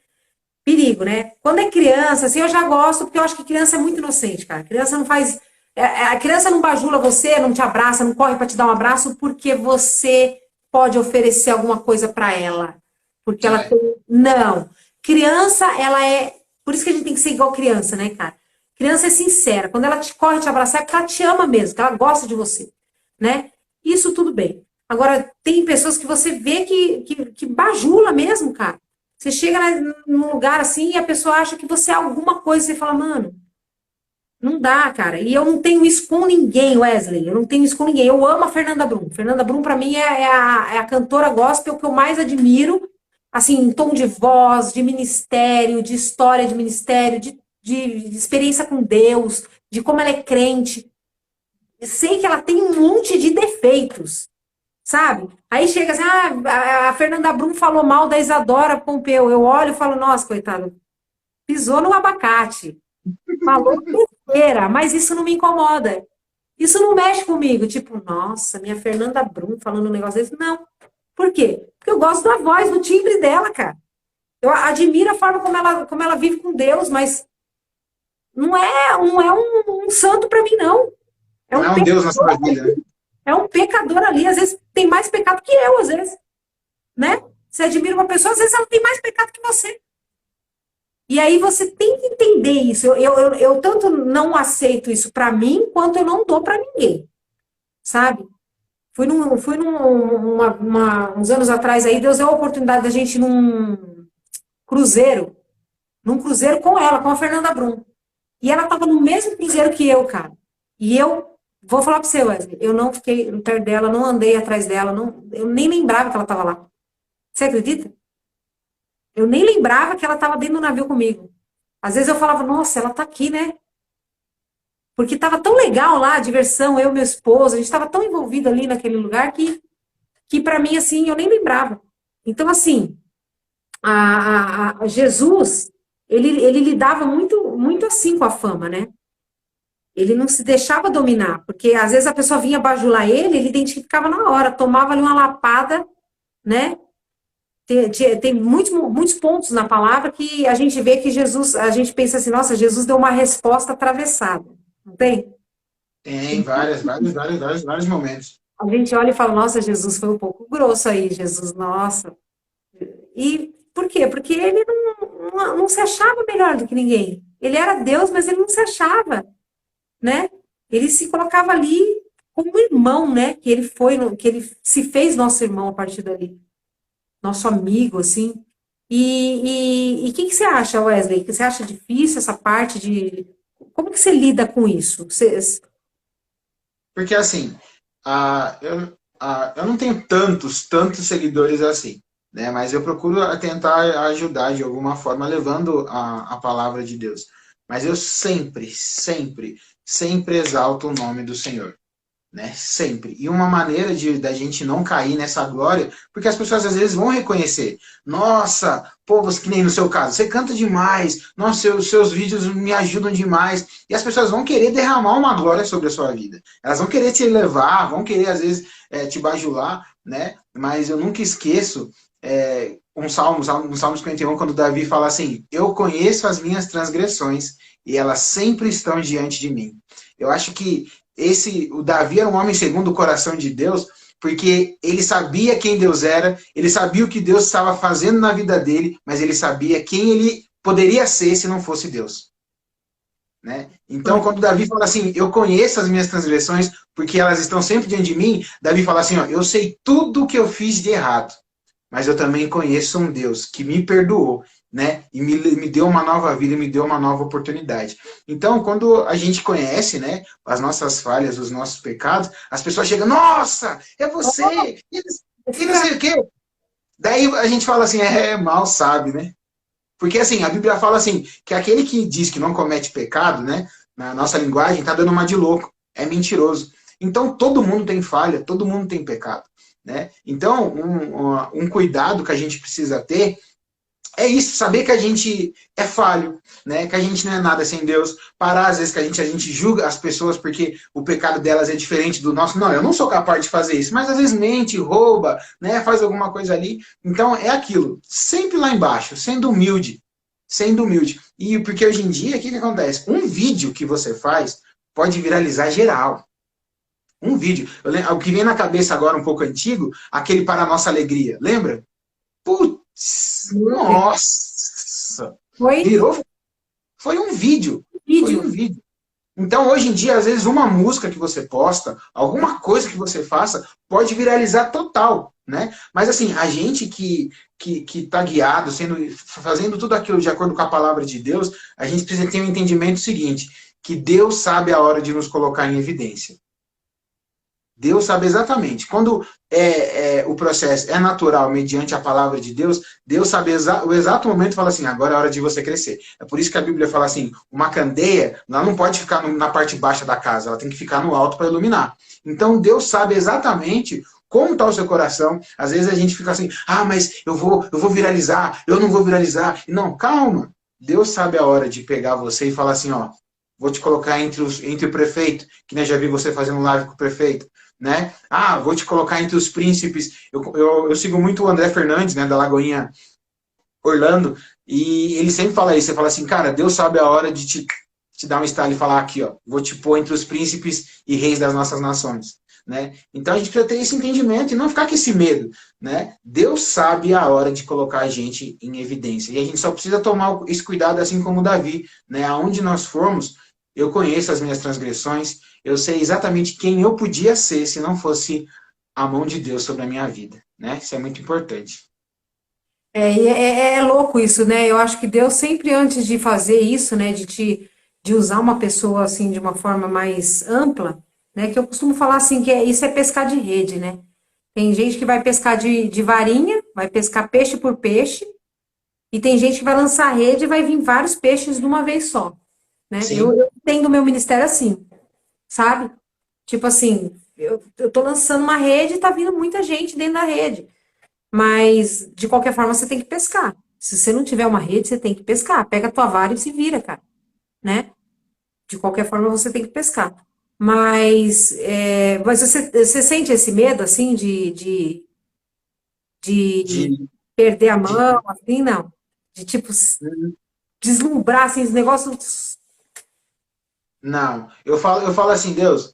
perigo, né? Quando é criança, assim, eu já gosto, porque eu acho que criança é muito inocente, cara. Criança não faz... A criança não bajula você, não te abraça, não corre para te dar um abraço porque você pode oferecer alguma coisa para ela. Porque ela tem... Não. Criança, ela é... Por isso que a gente tem que ser igual criança, né, cara? Criança é sincera. Quando ela te corre te abraçar, é porque ela te ama mesmo, que ela gosta de você, né? Isso tudo bem. Agora, tem pessoas que você vê que bajula mesmo, cara. Você chega num lugar assim e a pessoa acha que você é alguma coisa. Você fala, mano, não dá, cara. E eu não tenho isso com ninguém, Wesley. Eu não tenho isso com ninguém. Eu amo a Fernanda Brum. Fernanda Brum, pra mim, é a cantora gospel que eu mais admiro. Assim, em tom de voz, de ministério, de história de ministério, de experiência com Deus, de como ela é crente. Eu sei que ela tem um monte de defeitos, sabe? Aí chega assim, a Fernanda Brum falou mal da Isadora Pompeu. Eu olho e falo, nossa, coitada, pisou no abacate. Falou besteira, mas isso não me incomoda. Isso não mexe comigo. Tipo, nossa, minha Fernanda Brum falando um negócio desse. Não. Por quê? Porque eu gosto da voz, do timbre dela, cara. Eu admiro a forma como ela vive com Deus, mas não é um santo para mim, não. Não é um Deus na sua vida, né? É um pecador ali, às vezes tem mais pecado que eu, às vezes, né? Você admira uma pessoa, às vezes ela tem mais pecado que você. E aí você tem que entender isso. Eu tanto não aceito isso para mim, quanto eu não dou para ninguém, sabe? Fui uns anos atrás aí, Deus deu a oportunidade da gente ir num cruzeiro num cruzeiro com ela, com a Fernanda Brum. E ela estava no mesmo cruzeiro que eu, cara. E eu vou falar para você, Wesley, eu não fiquei perto dela, não andei atrás dela, eu nem lembrava que ela estava lá. Você acredita? Eu nem lembrava que ela estava dentro do navio comigo. Às vezes eu falava, nossa, ela está aqui, né? Porque estava tão legal lá, a diversão, eu e meu esposo, a gente estava tão envolvido ali naquele lugar que para mim, assim, eu nem lembrava. Então, assim, a Jesus, ele lidava muito, muito assim com a fama, né? Ele não se deixava dominar, porque às vezes a pessoa vinha bajular ele identificava na hora, tomava ali uma lapada, né? Tem muitos, muitos pontos na palavra que a gente vê que Jesus, a gente pensa assim, nossa, Jesus deu uma resposta atravessada, não tem? Tem vários momentos. A gente olha e fala, nossa, Jesus foi um pouco grosso aí, Jesus, nossa. E por quê? Porque ele não se achava melhor do que ninguém. Ele era Deus, mas ele não se achava, né? Ele se colocava ali como irmão, né? Que ele se fez nosso irmão a partir dali. Nosso amigo, assim. E o que você acha, Wesley? Que você acha difícil essa parte de... Como que você lida com isso? Porque assim, eu não tenho tantos seguidores assim, né? Mas eu procuro tentar ajudar de alguma forma, levando a palavra de Deus. Mas eu sempre exalto o nome do Senhor. Né? Sempre. E uma maneira da gente não cair nessa glória, porque as pessoas às vezes vão reconhecer. Nossa, pô, você, que nem no seu caso, você canta demais. Nossa, seus vídeos me ajudam demais. E as pessoas vão querer derramar uma glória sobre a sua vida. Elas vão querer te elevar, vão querer às vezes te bajular, né? Mas eu nunca esqueço um Salmo 51, quando Davi fala assim: eu conheço as minhas transgressões e elas sempre estão diante de mim. Eu acho que o Davi era um homem segundo o coração de Deus, porque ele sabia quem Deus era, ele sabia o que Deus estava fazendo na vida dele, mas ele sabia quem ele poderia ser se não fosse Deus. Né? Então, quando Davi fala assim, eu conheço as minhas transgressões, porque elas estão sempre diante de mim, Davi fala assim, ó, eu sei tudo o que eu fiz de errado, mas eu também conheço um Deus que me perdoou, né? E me deu uma nova vida, me deu uma nova oportunidade. Então, quando a gente conhece, né, as nossas falhas, os nossos pecados, as pessoas chegam, nossa, é você! E não sei o quê. Daí a gente fala assim, mal sabe, né? Porque assim, a Bíblia fala assim, que aquele que diz que não comete pecado, né, na nossa linguagem, tá dando uma de louco, é mentiroso. Então, todo mundo tem falha, todo mundo tem pecado. Né? Então, um cuidado que a gente precisa ter é isso, saber que a gente é falho, né? Que a gente não é nada sem Deus. Parar, às vezes, que a gente julga as pessoas porque o pecado delas é diferente do nosso. Não, eu não sou capaz de fazer isso. Mas, às vezes, mente, rouba, né? Faz alguma coisa ali. Então, é aquilo. Sempre lá embaixo, sendo humilde. Sendo humilde. E porque hoje em dia, o que acontece? Um vídeo que você faz pode viralizar geral. Um vídeo. O que vem na cabeça agora, um pouco antigo, aquele Para a Nossa Alegria. Lembra? Putz, nossa! Virou. Foi um vídeo. Foi um vídeo. Então, hoje em dia, às vezes, uma música que você posta, alguma coisa que você faça, pode viralizar total. Né? Mas assim, a gente que está guiado, fazendo tudo aquilo de acordo com a palavra de Deus, a gente precisa ter um entendimento seguinte, que Deus sabe a hora de nos colocar em evidência. Deus sabe exatamente. Quando o processo é natural, mediante a palavra de Deus, Deus sabe o exato momento e fala assim, agora é hora de você crescer. É por isso que a Bíblia fala assim, uma candeia, ela não pode ficar na parte baixa da casa, ela tem que ficar no alto para iluminar. Então Deus sabe exatamente como está o seu coração. Às vezes a gente fica assim, mas eu vou viralizar, eu não vou viralizar. Não, calma. Deus sabe a hora de pegar você e falar assim, ó, vou te colocar entre o prefeito, que né, já vi você fazendo live com o prefeito. Né? Vou te colocar entre os príncipes. Eu sigo muito o André Fernandes, né, da Lagoinha Orlando, e ele sempre fala isso. Ele fala assim, cara, Deus sabe a hora de te dar um estalo e falar aqui, ó, vou te pôr entre os príncipes e reis das nossas nações. Né? Então a gente precisa ter esse entendimento e não ficar com esse medo. Né? Deus sabe a hora de colocar a gente em evidência. E a gente só precisa tomar esse cuidado, assim como Davi. Né? Aonde nós formos, eu conheço as minhas transgressões, eu sei exatamente quem eu podia ser se não fosse a mão de Deus sobre a minha vida. Né? Isso é muito importante. É louco isso, né? Eu acho que Deus sempre antes de fazer isso, né, de usar uma pessoa assim de uma forma mais ampla, né, que eu costumo falar assim que isso é pescar de rede, né? Tem gente que vai pescar de varinha, vai pescar peixe por peixe, e tem gente que vai lançar a rede e vai vir vários peixes de uma vez só, né? Sim, Eu entendo o meu ministério assim, sabe? Tipo assim, eu tô lançando uma rede e tá vindo muita gente dentro da rede. Mas, de qualquer forma, você tem que pescar. Se você não tiver uma rede, você tem que pescar. Pega a tua vara e se vira, cara, né? De qualquer forma, você tem que pescar. Mas você sente esse medo, assim, de de, perder a de- mão, assim, não? De, tipo, deslumbrar, assim, os negócios... não. Eu falo assim, Deus,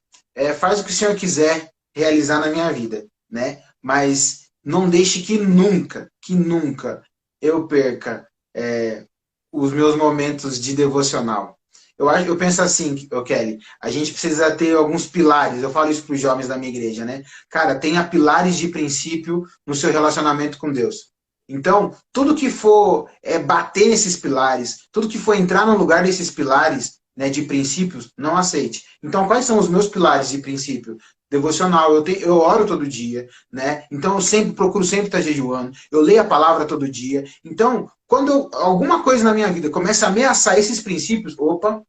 faz o que o Senhor quiser realizar na minha vida, né? Mas não deixe que nunca eu perca os meus momentos de devocional. Eu penso assim, Kelly, a gente precisa ter alguns pilares. Eu falo isso para os jovens da minha igreja, né? Cara, tenha pilares de princípio no seu relacionamento com Deus. Então, tudo que for bater nesses pilares, tudo que for entrar no lugar desses pilares, né, de princípios, não aceite. Então, quais são os meus pilares de princípio? Devocional, eu oro todo dia, né? Então eu sempre procuro sempre estar jejuando, eu leio a palavra todo dia. Então, quando alguma coisa na minha vida começa a ameaçar esses princípios, opa,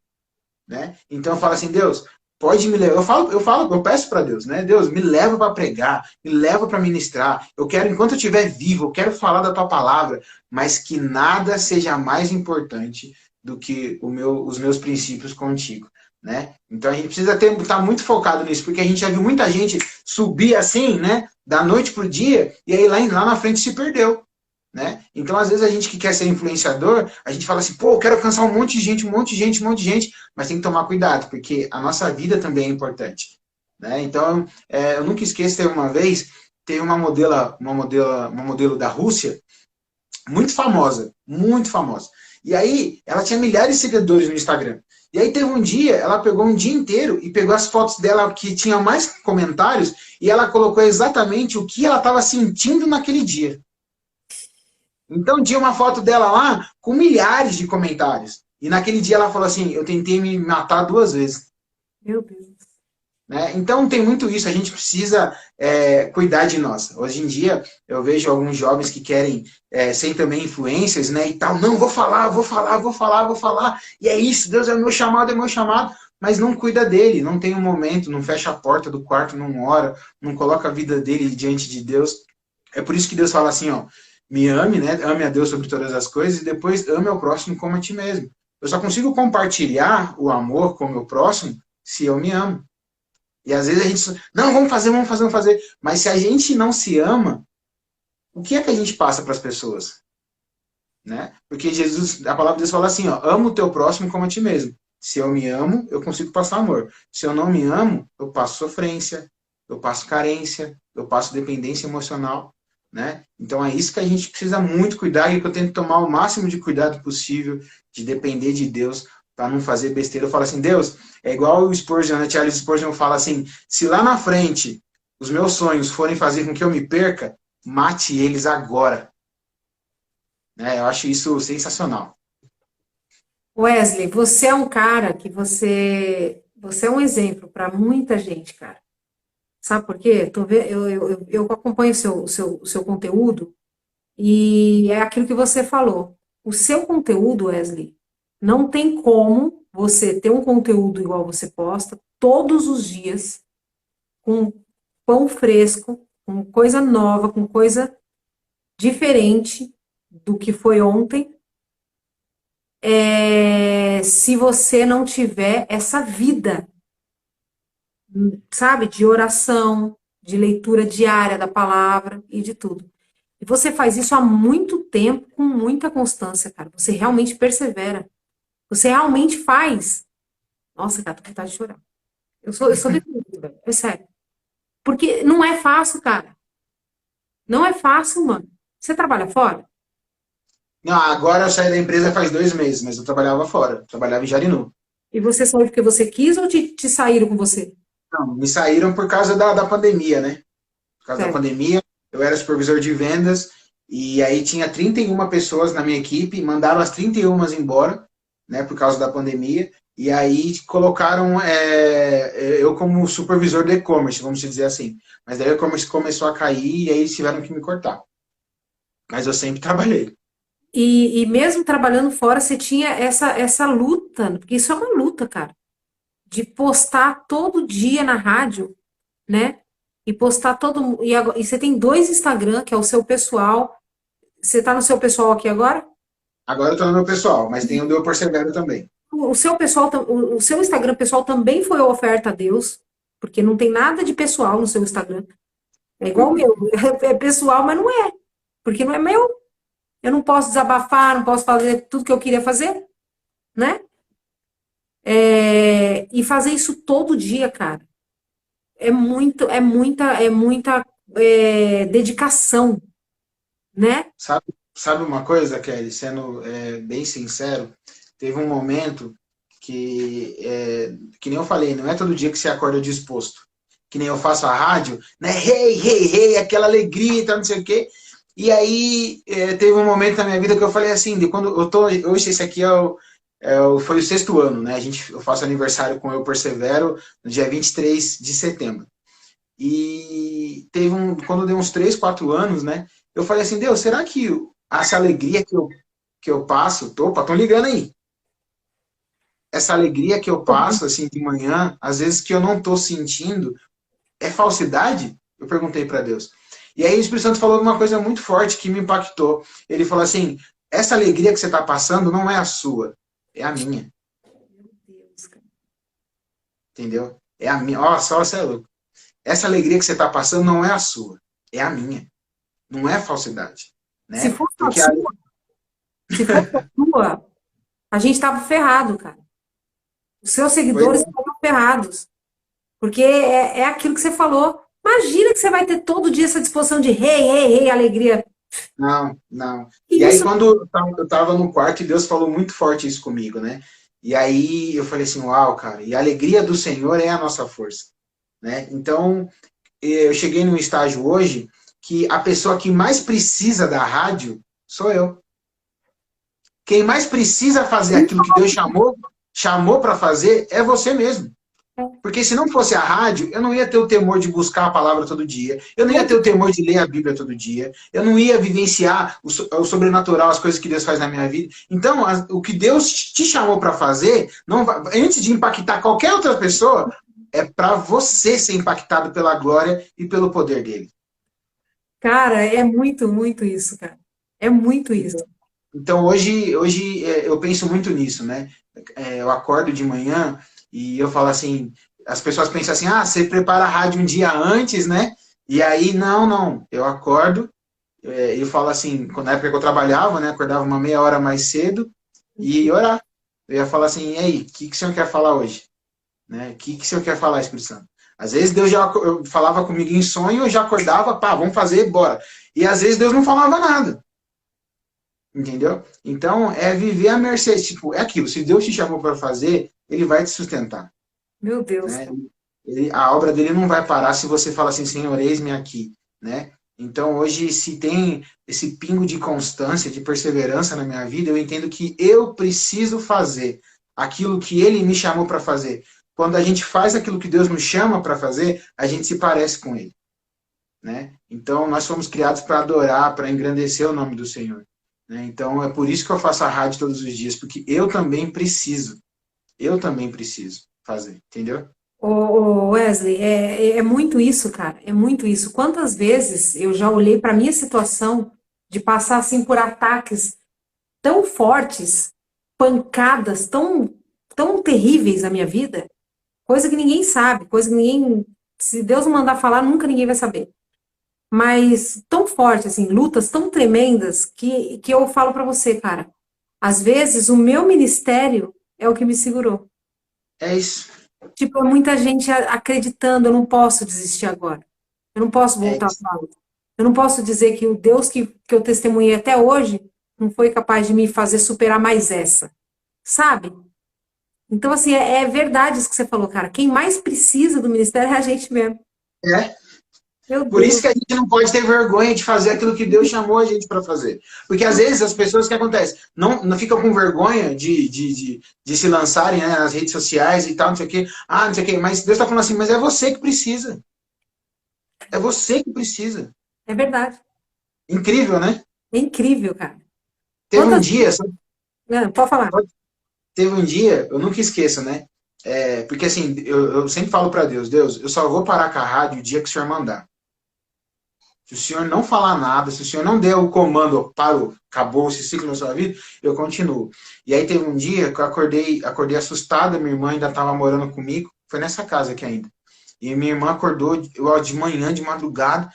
né? Então eu falo assim, Deus, pode me levar. Eu peço para Deus, né? Deus, me leva para pregar, me leva para ministrar. Eu quero, enquanto eu estiver vivo, eu quero falar da tua palavra, mas que nada seja mais importante do que os meus princípios contigo. Né? Então a gente precisa estar muito focado nisso, porque a gente já viu muita gente subir assim, né? Da noite pro dia, e aí lá na frente se perdeu. Né? Então, às vezes, a gente que quer ser influenciador, a gente fala assim, pô, eu quero alcançar um monte de gente, um monte de gente, um monte de gente, mas tem que tomar cuidado, porque a nossa vida também é importante. Né? Então, eu nunca esqueço, teve uma modelo da Rússia, muito famosa. E aí, ela tinha milhares de seguidores no Instagram. E aí teve um dia, ela pegou um dia inteiro e pegou as fotos dela que tinham mais comentários e ela colocou exatamente o que ela estava sentindo naquele dia. Então tinha uma foto dela lá com milhares de comentários. E naquele dia ela falou assim, eu tentei me matar 2 vezes. Meu Deus. Né? Então tem muito isso, a gente precisa cuidar de nós. Hoje em dia eu vejo alguns jovens que querem ser também influencers, né? E tal, não, vou falar. E é isso, Deus é o meu chamado. Mas não cuida dele, não tem um momento, não fecha a porta do quarto, não ora, não coloca a vida dele diante de Deus. É por isso que Deus fala assim, ó, me ame, né? Ame a Deus sobre todas as coisas e depois ame ao próximo como a ti mesmo. Eu só consigo compartilhar o amor com o meu próximo se eu me amo. E às vezes a gente, não, vamos fazer. Mas se a gente não se ama, o que é que a gente passa para as pessoas? Né? Porque Jesus, a palavra de Deus fala assim, ó, ama o teu próximo como a ti mesmo. Se eu me amo, eu consigo passar amor. Se eu não me amo, eu passo sofrência, eu passo carência, eu passo dependência emocional. Né? Então é isso que a gente precisa muito cuidar e que eu tento tomar o máximo de cuidado possível de depender de Deus para não fazer besteira. Eu falo assim, Deus, é igual o Spurgeon, né? Charles Spurgeon fala assim, se lá na frente os meus sonhos forem fazer com que eu me perca, mate eles agora. Né? Eu acho isso sensacional. Wesley, você é um cara que você é um exemplo para muita gente, cara. Sabe por quê? Eu acompanho o seu conteúdo e é aquilo que você falou. O seu conteúdo, Wesley, não tem como você ter um conteúdo igual você posta todos os dias, com pão fresco, com coisa nova, com coisa diferente do que foi ontem, se você não tiver essa vida, sabe, de oração, de leitura diária da palavra e de tudo. E você faz isso há muito tempo, com muita constância, cara. Você realmente persevera. Você realmente faz. Nossa, cara, tô com vontade de chorar. Eu sou desse jeito, velho. É sério. Porque não é fácil, cara. Não é fácil, mano. Você trabalha fora? Não, agora eu saí da empresa faz 2 meses, mas eu trabalhava fora, trabalhava em Jarinu. E você saiu porque você quis ou te saíram com você? Não, me saíram por causa da pandemia, né? Por causa da Certo. pandemia, eu era supervisor de vendas E aí tinha 31 pessoas na minha equipe, mandaram as 31 embora, né, por causa da pandemia, e aí colocaram eu como supervisor de e-commerce, vamos dizer assim. Mas daí o e-commerce começou a cair e aí eles tiveram que me cortar. Mas eu sempre trabalhei. E mesmo trabalhando fora, você tinha essa luta, porque isso é uma luta, cara, de postar todo dia na rádio, né? E postar todo. E você tem dois Instagram, que é o seu pessoal. Você tá no seu pessoal aqui agora? Agora eu tô no meu pessoal, mas tem o do Eu Persevero também. O seu pessoal, o seu Instagram pessoal também foi oferta a Deus, porque não tem nada de pessoal no seu Instagram. É igual o meu. É pessoal, mas não é. Porque não é meu. Eu não posso desabafar, não posso fazer tudo que eu queria fazer, né? E fazer isso todo dia, cara. É muita dedicação, né? Sabe uma coisa, Kelly, sendo bem sincero, teve um momento que nem eu falei, não é todo dia que você acorda disposto. Que nem eu faço a rádio, né? Hey, hey, hey, aquela alegria, tá, não sei o quê. E aí teve um momento na minha vida que eu falei assim, de quando eu tô, hoje esse aqui foi o 6º ano, né? Eu faço aniversário com Eu Persevero no dia 23 de setembro. E quando deu uns 3, 4 anos, né? Eu falei assim, Deus, será que essa alegria que eu passo, opa, estão ligando aí. Essa alegria que eu passo, assim, de manhã, às vezes que eu não estou sentindo, é falsidade? Eu perguntei para Deus. E aí o Espírito Santo falou uma coisa muito forte que me impactou. Ele falou assim, essa alegria que você está passando não é a sua, é a minha. Entendeu? É a minha. Ó, só você é louco. Essa alegria que você está passando não é a sua, é a minha. Não é falsidade. Se Né? fosse a Porque sua, se fosse a sua, a gente tava ferrado, cara. Os seus seguidores estavam ferrados. Porque é aquilo que você falou. Imagina que você vai ter todo dia essa disposição de rei, rei, rei, alegria. Não, não. E aí, Isso, quando eu tava no quarto, Deus falou muito forte isso comigo, né? E aí eu falei assim, uau, cara, e a alegria do Senhor é a nossa força, né? Então, eu cheguei num estágio hoje que a pessoa que mais precisa da rádio sou eu. Quem mais precisa fazer aquilo que Deus chamou para fazer é você mesmo. Porque se não fosse a rádio, eu não ia ter o temor de buscar a palavra todo dia, eu não ia ter o temor de ler a Bíblia todo dia, eu não ia vivenciar o sobrenatural, as coisas que Deus faz na minha vida. Então, o que Deus te chamou para fazer, antes de impactar qualquer outra pessoa, é para você ser impactado pela glória e pelo poder dele. cara, é muito, muito isso, cara. É muito isso. Então, hoje eu penso muito nisso, né? Eu acordo de manhã e eu falo assim, as pessoas pensam assim, você prepara a rádio um dia antes, né? E aí, não. Eu acordo, eu falo assim, na época que eu trabalhava, né? Acordava uma meia hora mais cedo e ia orar. Eu ia falar assim, e aí, o que o senhor quer falar hoje? Né? O que o senhor quer falar, Espírito Santo? Às vezes Deus eu falava comigo em sonho, eu já acordava, vamos fazer, bora. E às vezes Deus não falava nada. Entendeu? Então, é viver a mercê. Tipo, é aquilo. Se Deus te chamou para fazer, ele vai te sustentar. Meu Deus. Né? A obra dele não vai parar se você fala assim, Senhor, eis-me aqui. Né? Então, hoje, se tem esse pingo de constância, de perseverança na minha vida, eu entendo que eu preciso fazer aquilo que ele me chamou para fazer. Quando a gente faz aquilo que Deus nos chama para fazer, a gente se parece com ele. Né? Então, nós fomos criados para adorar, para engrandecer o nome do Senhor. Então, é por isso que eu faço a rádio todos os dias, porque eu também preciso fazer, entendeu? Ô, Wesley, é muito isso, cara, é muito isso. Quantas vezes eu já olhei para minha situação de passar assim por ataques tão fortes, pancadas tão terríveis na minha vida, coisa que ninguém sabe, coisa que ninguém, se Deus não mandar falar, nunca ninguém vai saber. Mas tão forte, assim, lutas tão tremendas que eu falo para você, cara, às vezes o meu ministério é o que me segurou. É isso. Tipo, é muita gente acreditando, eu não posso desistir agora. Eu não posso voltar atrás. Eu não posso dizer que o Deus que eu testemunhei até hoje não foi capaz de me fazer superar mais essa. Sabe? Então, assim, é verdade isso que você falou, cara. Quem mais precisa do ministério é a gente mesmo. Meu Por isso Deus. que a gente não pode ter vergonha de fazer aquilo que Deus chamou a gente para fazer. Porque às vezes as pessoas, o que acontece? Não ficam com vergonha de se lançarem, né, nas redes sociais e tal, não sei o quê. Ah, não sei o quê. Mas Deus está falando assim, mas é você que precisa. É você que precisa. É verdade. Incrível, né? É incrível, cara. Teve um Quantas... dia, Não, pode falar. eu nunca esqueço, né? Porque assim, eu sempre falo para Deus, Deus, eu só vou parar com a rádio o dia que o Senhor mandar. Se o senhor não falar nada, se o senhor não der o comando, parou, acabou esse ciclo na sua vida, eu continuo. E aí teve um dia que eu acordei assustada, minha irmã ainda estava morando comigo, foi nessa casa aqui ainda. E minha irmã acordou de manhã, de madrugada,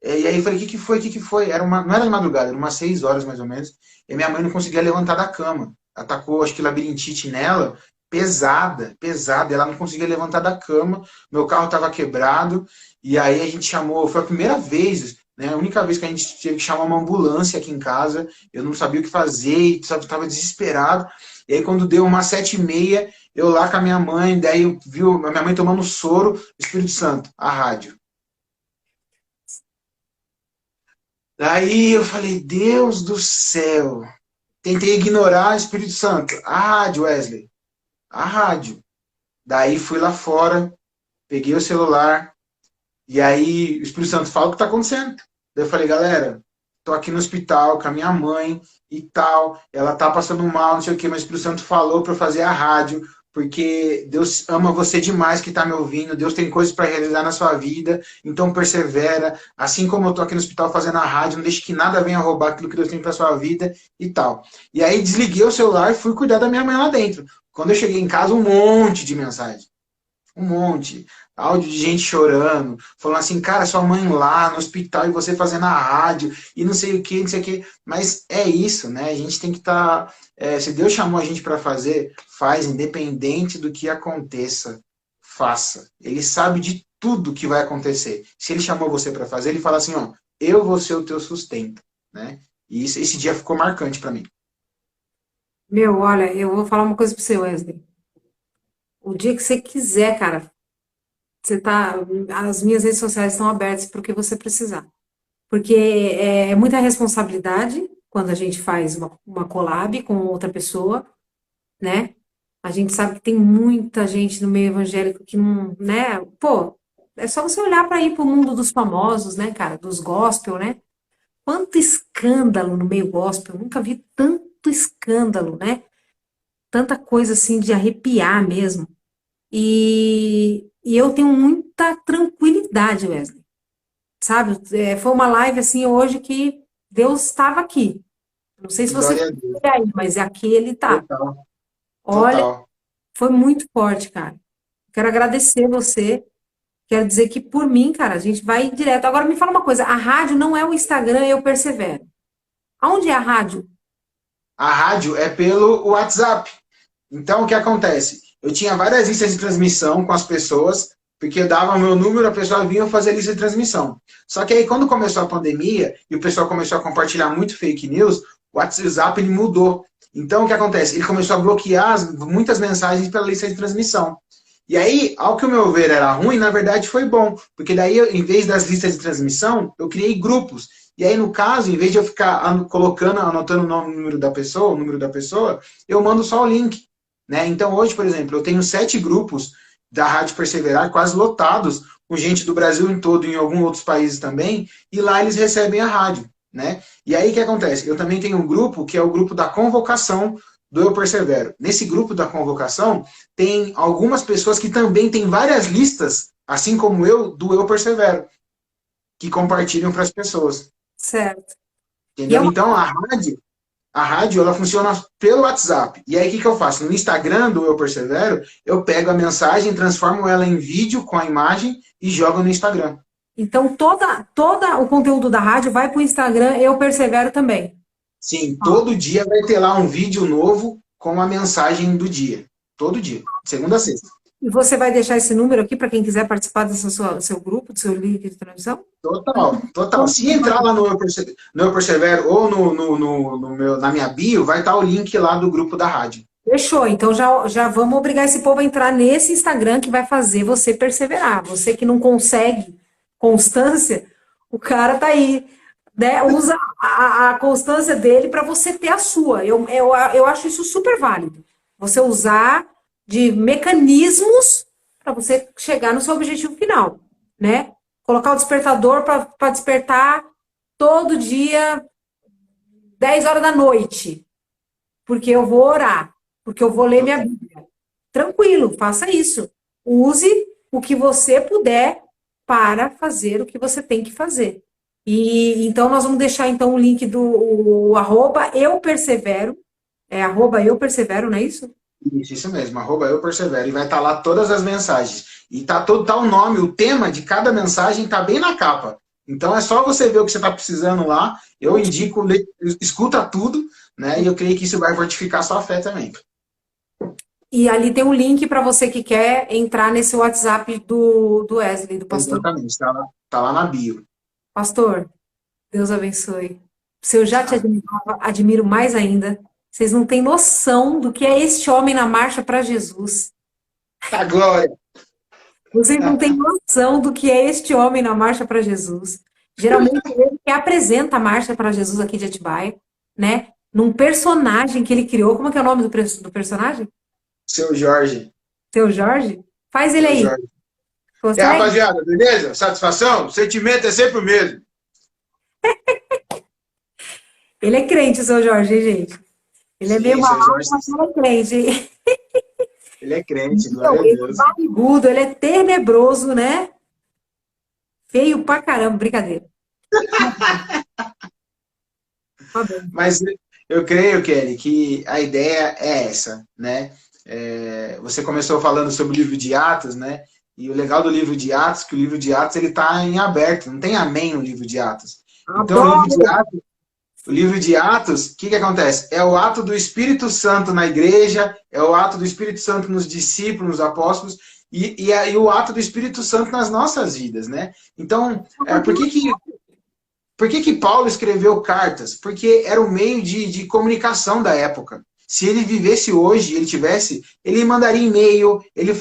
e aí eu falei, o que foi, que foi? Não era de madrugada, era umas 6 horas mais ou menos, e minha mãe não conseguia levantar da cama. Atacou, acho que labirintite nela, pesada, pesada, e ela não conseguia levantar da cama, meu carro estava quebrado, e aí a gente chamou, foi a primeira vez, né, a única vez que a gente teve que chamar uma ambulância aqui em casa, eu não sabia o que fazer, estava desesperado, e aí quando deu umas 7h30, eu lá com a minha mãe, daí eu vi a minha mãe tomando soro, Espírito Santo, a rádio. Daí eu falei, Deus do céu, tentei ignorar o Espírito Santo, a rádio, Wesley, a rádio. Daí fui lá fora, peguei o celular, e aí o Espírito Santo fala o que está acontecendo. Daí eu falei, galera, tô aqui no hospital com a minha mãe e tal, ela tá passando mal, não sei o que, mas o Espírito Santo falou para eu fazer a rádio, porque Deus ama você demais que tá me ouvindo, Deus tem coisas para realizar na sua vida, então persevera, assim como eu tô aqui no hospital fazendo a rádio, não deixe que nada venha roubar aquilo que Deus tem para sua vida e tal. E aí desliguei o celular e fui cuidar da minha mãe lá dentro. Quando eu cheguei em casa, um monte de mensagem. Um monte. Áudio de gente chorando, falando assim, cara, sua mãe lá no hospital e você fazendo a rádio e não sei o que, não sei o que. Mas é isso, né? A gente tem que estar. Se Deus chamou a gente para fazer, faz, independente do que aconteça. Faça. Ele sabe de tudo que vai acontecer. Se ele chamou você para fazer, ele fala assim, ó, eu vou ser o teu sustento, né? E esse dia ficou marcante para mim. Meu, olha, eu vou falar uma coisa pra você, Wesley. O dia que você quiser, cara, você tá, as minhas redes sociais estão abertas para o que você precisar. Porque é muita responsabilidade quando a gente faz uma collab com outra pessoa, né? A gente sabe que tem muita gente no meio evangélico que não, né? Pô, é só você olhar para ir pro mundo dos famosos, né, cara? Dos gospel, né? Quanto escândalo no meio gospel. Eu nunca vi tanto escândalo, né? Tanta coisa assim de arrepiar mesmo. E eu tenho muita tranquilidade, Wesley. Sabe? Foi uma live assim hoje que Deus estava aqui. Não sei se você Glória a foi Deus. aí, mas aqui ele tá. Total. Olha, Total. foi muito forte, cara. Quero agradecer você. Quero dizer que por mim, cara, a gente vai direto. Agora me fala uma coisa, a rádio não é o Instagram, eu persevero. Aonde é a rádio? A rádio é pelo WhatsApp. Então, o que acontece? Eu tinha várias listas de transmissão com as pessoas, porque eu dava o meu número, a pessoa vinha fazer lista de transmissão. Só que aí, quando começou a pandemia, e o pessoal começou a compartilhar muito fake news, o WhatsApp ele mudou. Então, o que acontece? Ele começou a bloquear muitas mensagens pela lista de transmissão. E aí, ao que o meu ver era ruim, na verdade foi bom. Porque daí, em vez das listas de transmissão, eu criei grupos. E aí, no caso, em vez de eu ficar colocando, anotando o número da pessoa, eu mando só o link. Né? Então, hoje, por exemplo, eu tenho 7 grupos da Rádio Perseverar, quase lotados, com gente do Brasil em todo, em alguns outros países também, e lá eles recebem a rádio. Né? E aí, o que acontece? Eu também tenho um grupo, que é o grupo da convocação do Eu Persevero. Nesse grupo da convocação, tem algumas pessoas que também têm várias listas, assim como eu, do Eu Persevero, que compartilham para as pessoas. Certo. Entendeu? Então, a rádio, ela funciona pelo WhatsApp. E aí, o que eu faço? No Instagram do Eu Persevero, eu pego a mensagem, transformo ela em vídeo com a imagem e jogo no Instagram. Então, toda o conteúdo da rádio vai para o Instagram, eu persevero também. Sim, todo dia vai ter lá um vídeo novo com a mensagem do dia. Todo dia, de segunda a sexta. E você vai deixar esse número aqui para quem quiser participar do seu grupo, do seu link de transmissão? Total. Se entrar lá no Eu Persevero ou na minha bio, vai estar o link lá do grupo da rádio. Fechou. Então já vamos obrigar esse povo a entrar nesse Instagram que vai fazer você perseverar. Você que não consegue constância, o cara tá aí, né? Usa a constância dele para você ter a sua. Eu acho isso super válido. Você usar de mecanismos para você chegar no seu objetivo final, né? Colocar o despertador para despertar todo dia, 10 horas da noite, porque eu vou orar, porque eu vou ler minha Bíblia. Tranquilo, faça isso. Use o que você puder para fazer o que você tem que fazer. E então nós vamos deixar então o link do @eu persevero, @eu persevero, não é isso? Isso mesmo, @eu persevero. E vai estar lá todas as mensagens. E tá o nome, o tema de cada mensagem tá bem na capa. Então é só você ver o que você está precisando lá. Eu indico, escuta tudo, né? E eu creio que isso vai fortificar sua fé também. E ali tem um link para você que quer entrar nesse WhatsApp do Wesley, do pastor. Exatamente, tá lá na bio. Pastor, Deus abençoe. Se eu já te admirava, admiro mais ainda. Vocês não têm noção do que é este homem na marcha para Jesus. A glória! Vocês não têm noção do que é este homem na marcha para Jesus. Geralmente ele que apresenta a marcha para Jesus aqui de Atibaia, né? Num personagem que ele criou. Como é que é o nome do personagem? Seu Jorge. Seu Jorge? Faz ele Seu aí. Jorge. Consegue? Rapaziada, beleza? Satisfação? O sentimento é sempre o mesmo. Ele é crente, o seu Jorge, gente. Ele é meio maluco, mas ele é crente. Ele é crente, glória a Deus. Ele é barrigudo, ele é tenebroso, né? Feio pra caramba, brincadeira. Mas eu creio, Kelly, que a ideia é essa, né? Você começou falando sobre o livro de Atos, né? E o legal do livro de Atos é que o livro de Atos ele está em aberto, não tem amém no livro de Atos. Então, o livro de Atos, o que acontece? É o ato do Espírito Santo na igreja, é o ato do Espírito Santo nos discípulos, nos apóstolos, e o ato do Espírito Santo nas nossas vidas, né? Então, por que Paulo escreveu cartas? Porque era o meio de comunicação da época. Se ele vivesse hoje, ele mandaria e-mail, ele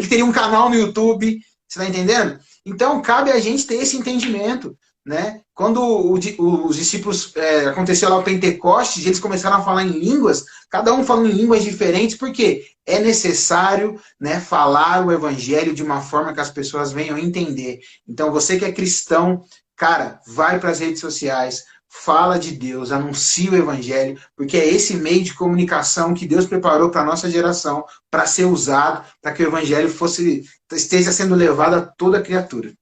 teria um canal no YouTube, você está entendendo? Então, cabe a gente ter esse entendimento, né? Quando os discípulos, aconteceu lá o Pentecostes, eles começaram a falar em línguas, cada um falando em línguas diferentes, porque é necessário, né, falar o evangelho de uma forma que as pessoas venham entender. Então, você que é cristão, cara, vai para as redes sociais, fala de Deus, anuncia o evangelho, porque é esse meio de comunicação que Deus preparou para a nossa geração, para ser usado, para que o evangelho esteja sendo levado a toda criatura.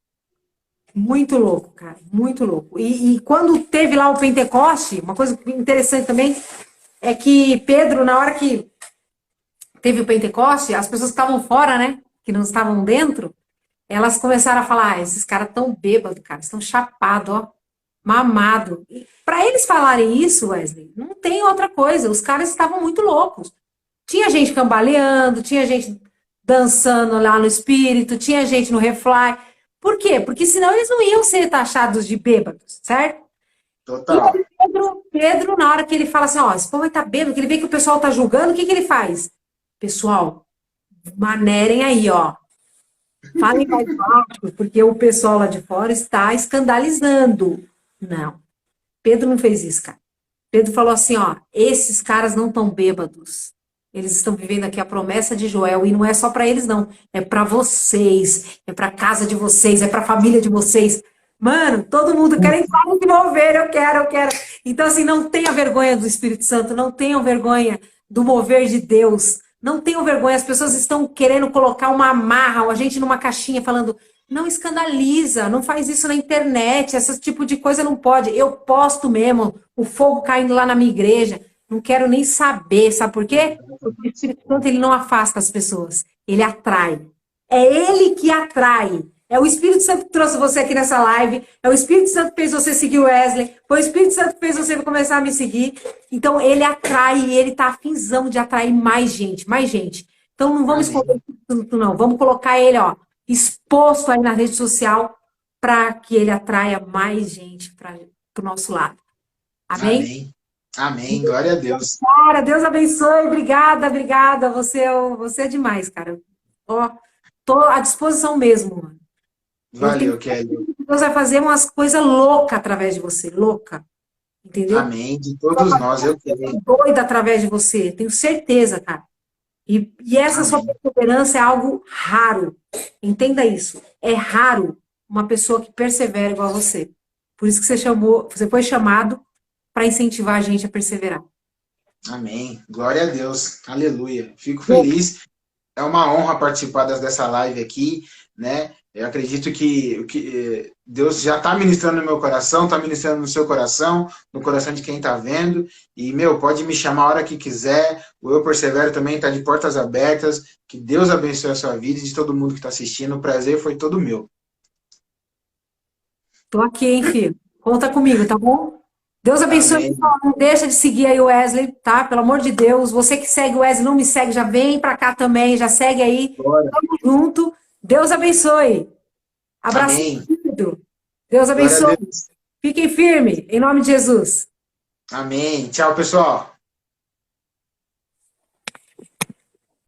Muito louco, cara, muito louco. E quando teve lá o Pentecoste, uma coisa interessante também é que Pedro, na hora que teve o Pentecoste, as pessoas que estavam fora, né, que não estavam dentro, elas começaram a falar, esses caras tão bêbados, cara, estão chapados, ó, mamado. Para eles falarem isso, Wesley, não tem outra coisa, os caras estavam muito loucos. Tinha gente cambaleando, tinha gente dançando lá no espírito, tinha gente no refly. Por quê? Porque senão eles não iam ser taxados de bêbados, certo? Total. E Pedro, na hora que ele fala assim, ó, esse povo vai estar bêbado, que ele vê que o pessoal tá julgando, o que ele faz? Pessoal, manerem aí, ó. Falem mais baixo, porque o pessoal lá de fora está escandalizando. Não. Pedro não fez isso, cara. Pedro falou assim, ó, esses caras não estão bêbados. Eles estão vivendo aqui a promessa de Joel, e não é só para eles, não. É para vocês, é para casa de vocês, é para a família de vocês. Mano, todo mundo quer entrar no mover, eu quero. Então, assim, não tenha vergonha do Espírito Santo, não tenham vergonha do mover de Deus. Não tenham vergonha, as pessoas estão querendo colocar uma amarra, a gente numa caixinha, falando, não escandaliza, não faz isso na internet, esse tipo de coisa não pode. Eu posto mesmo, o fogo caindo lá na minha igreja. Não quero nem saber, sabe por quê? Porque o Espírito Santo, ele não afasta as pessoas, ele atrai. É ele que atrai. É o Espírito Santo que trouxe você aqui nessa live, é o Espírito Santo que fez você seguir o Wesley, foi o Espírito Santo que fez você começar a me seguir. Então, ele atrai e ele tá afinzão de atrair mais gente, mais gente. Então, não vamos esconder o Espírito Santo, não. Vamos colocar ele, ó, exposto aí na rede social para que ele atraia mais gente para o nosso lado. Amém? Amém, glória a Deus. Cara, Deus abençoe, obrigada. Você é demais, cara. Ó, tô à disposição mesmo. Valeu, Kelly. Deus vai fazer umas coisas loucas através de você, louca. Entendeu? Amém. De todos nós, eu creio. Doida através de você, tenho certeza, cara. E essa sua Amém. perseverança é algo raro. Entenda isso. É raro uma pessoa que persevera igual a você. Por isso que você foi chamado para incentivar a gente a perseverar. Amém. Glória a Deus. Aleluia. Fico feliz. É uma honra participar dessa live aqui, né? Eu acredito que Deus já está ministrando no meu coração, está ministrando no seu coração, no coração de quem está vendo. E, pode me chamar a hora que quiser. O Eu Persevero também está de portas abertas. Que Deus abençoe a sua vida e de todo mundo que está assistindo. O prazer foi todo meu. Tô aqui, hein, filho? Conta comigo, tá bom? Deus abençoe, Amém. pessoal. Não deixa de seguir aí o Wesley, tá? Pelo amor de Deus. Você que segue o Wesley, não me segue, já vem pra cá também, já segue aí. Glória. Tamo junto. Deus abençoe. Abraço, Amém. querido. Deus Glória a abençoe. Deus. Fiquem firmes, em nome de Jesus. Amém. Tchau, pessoal.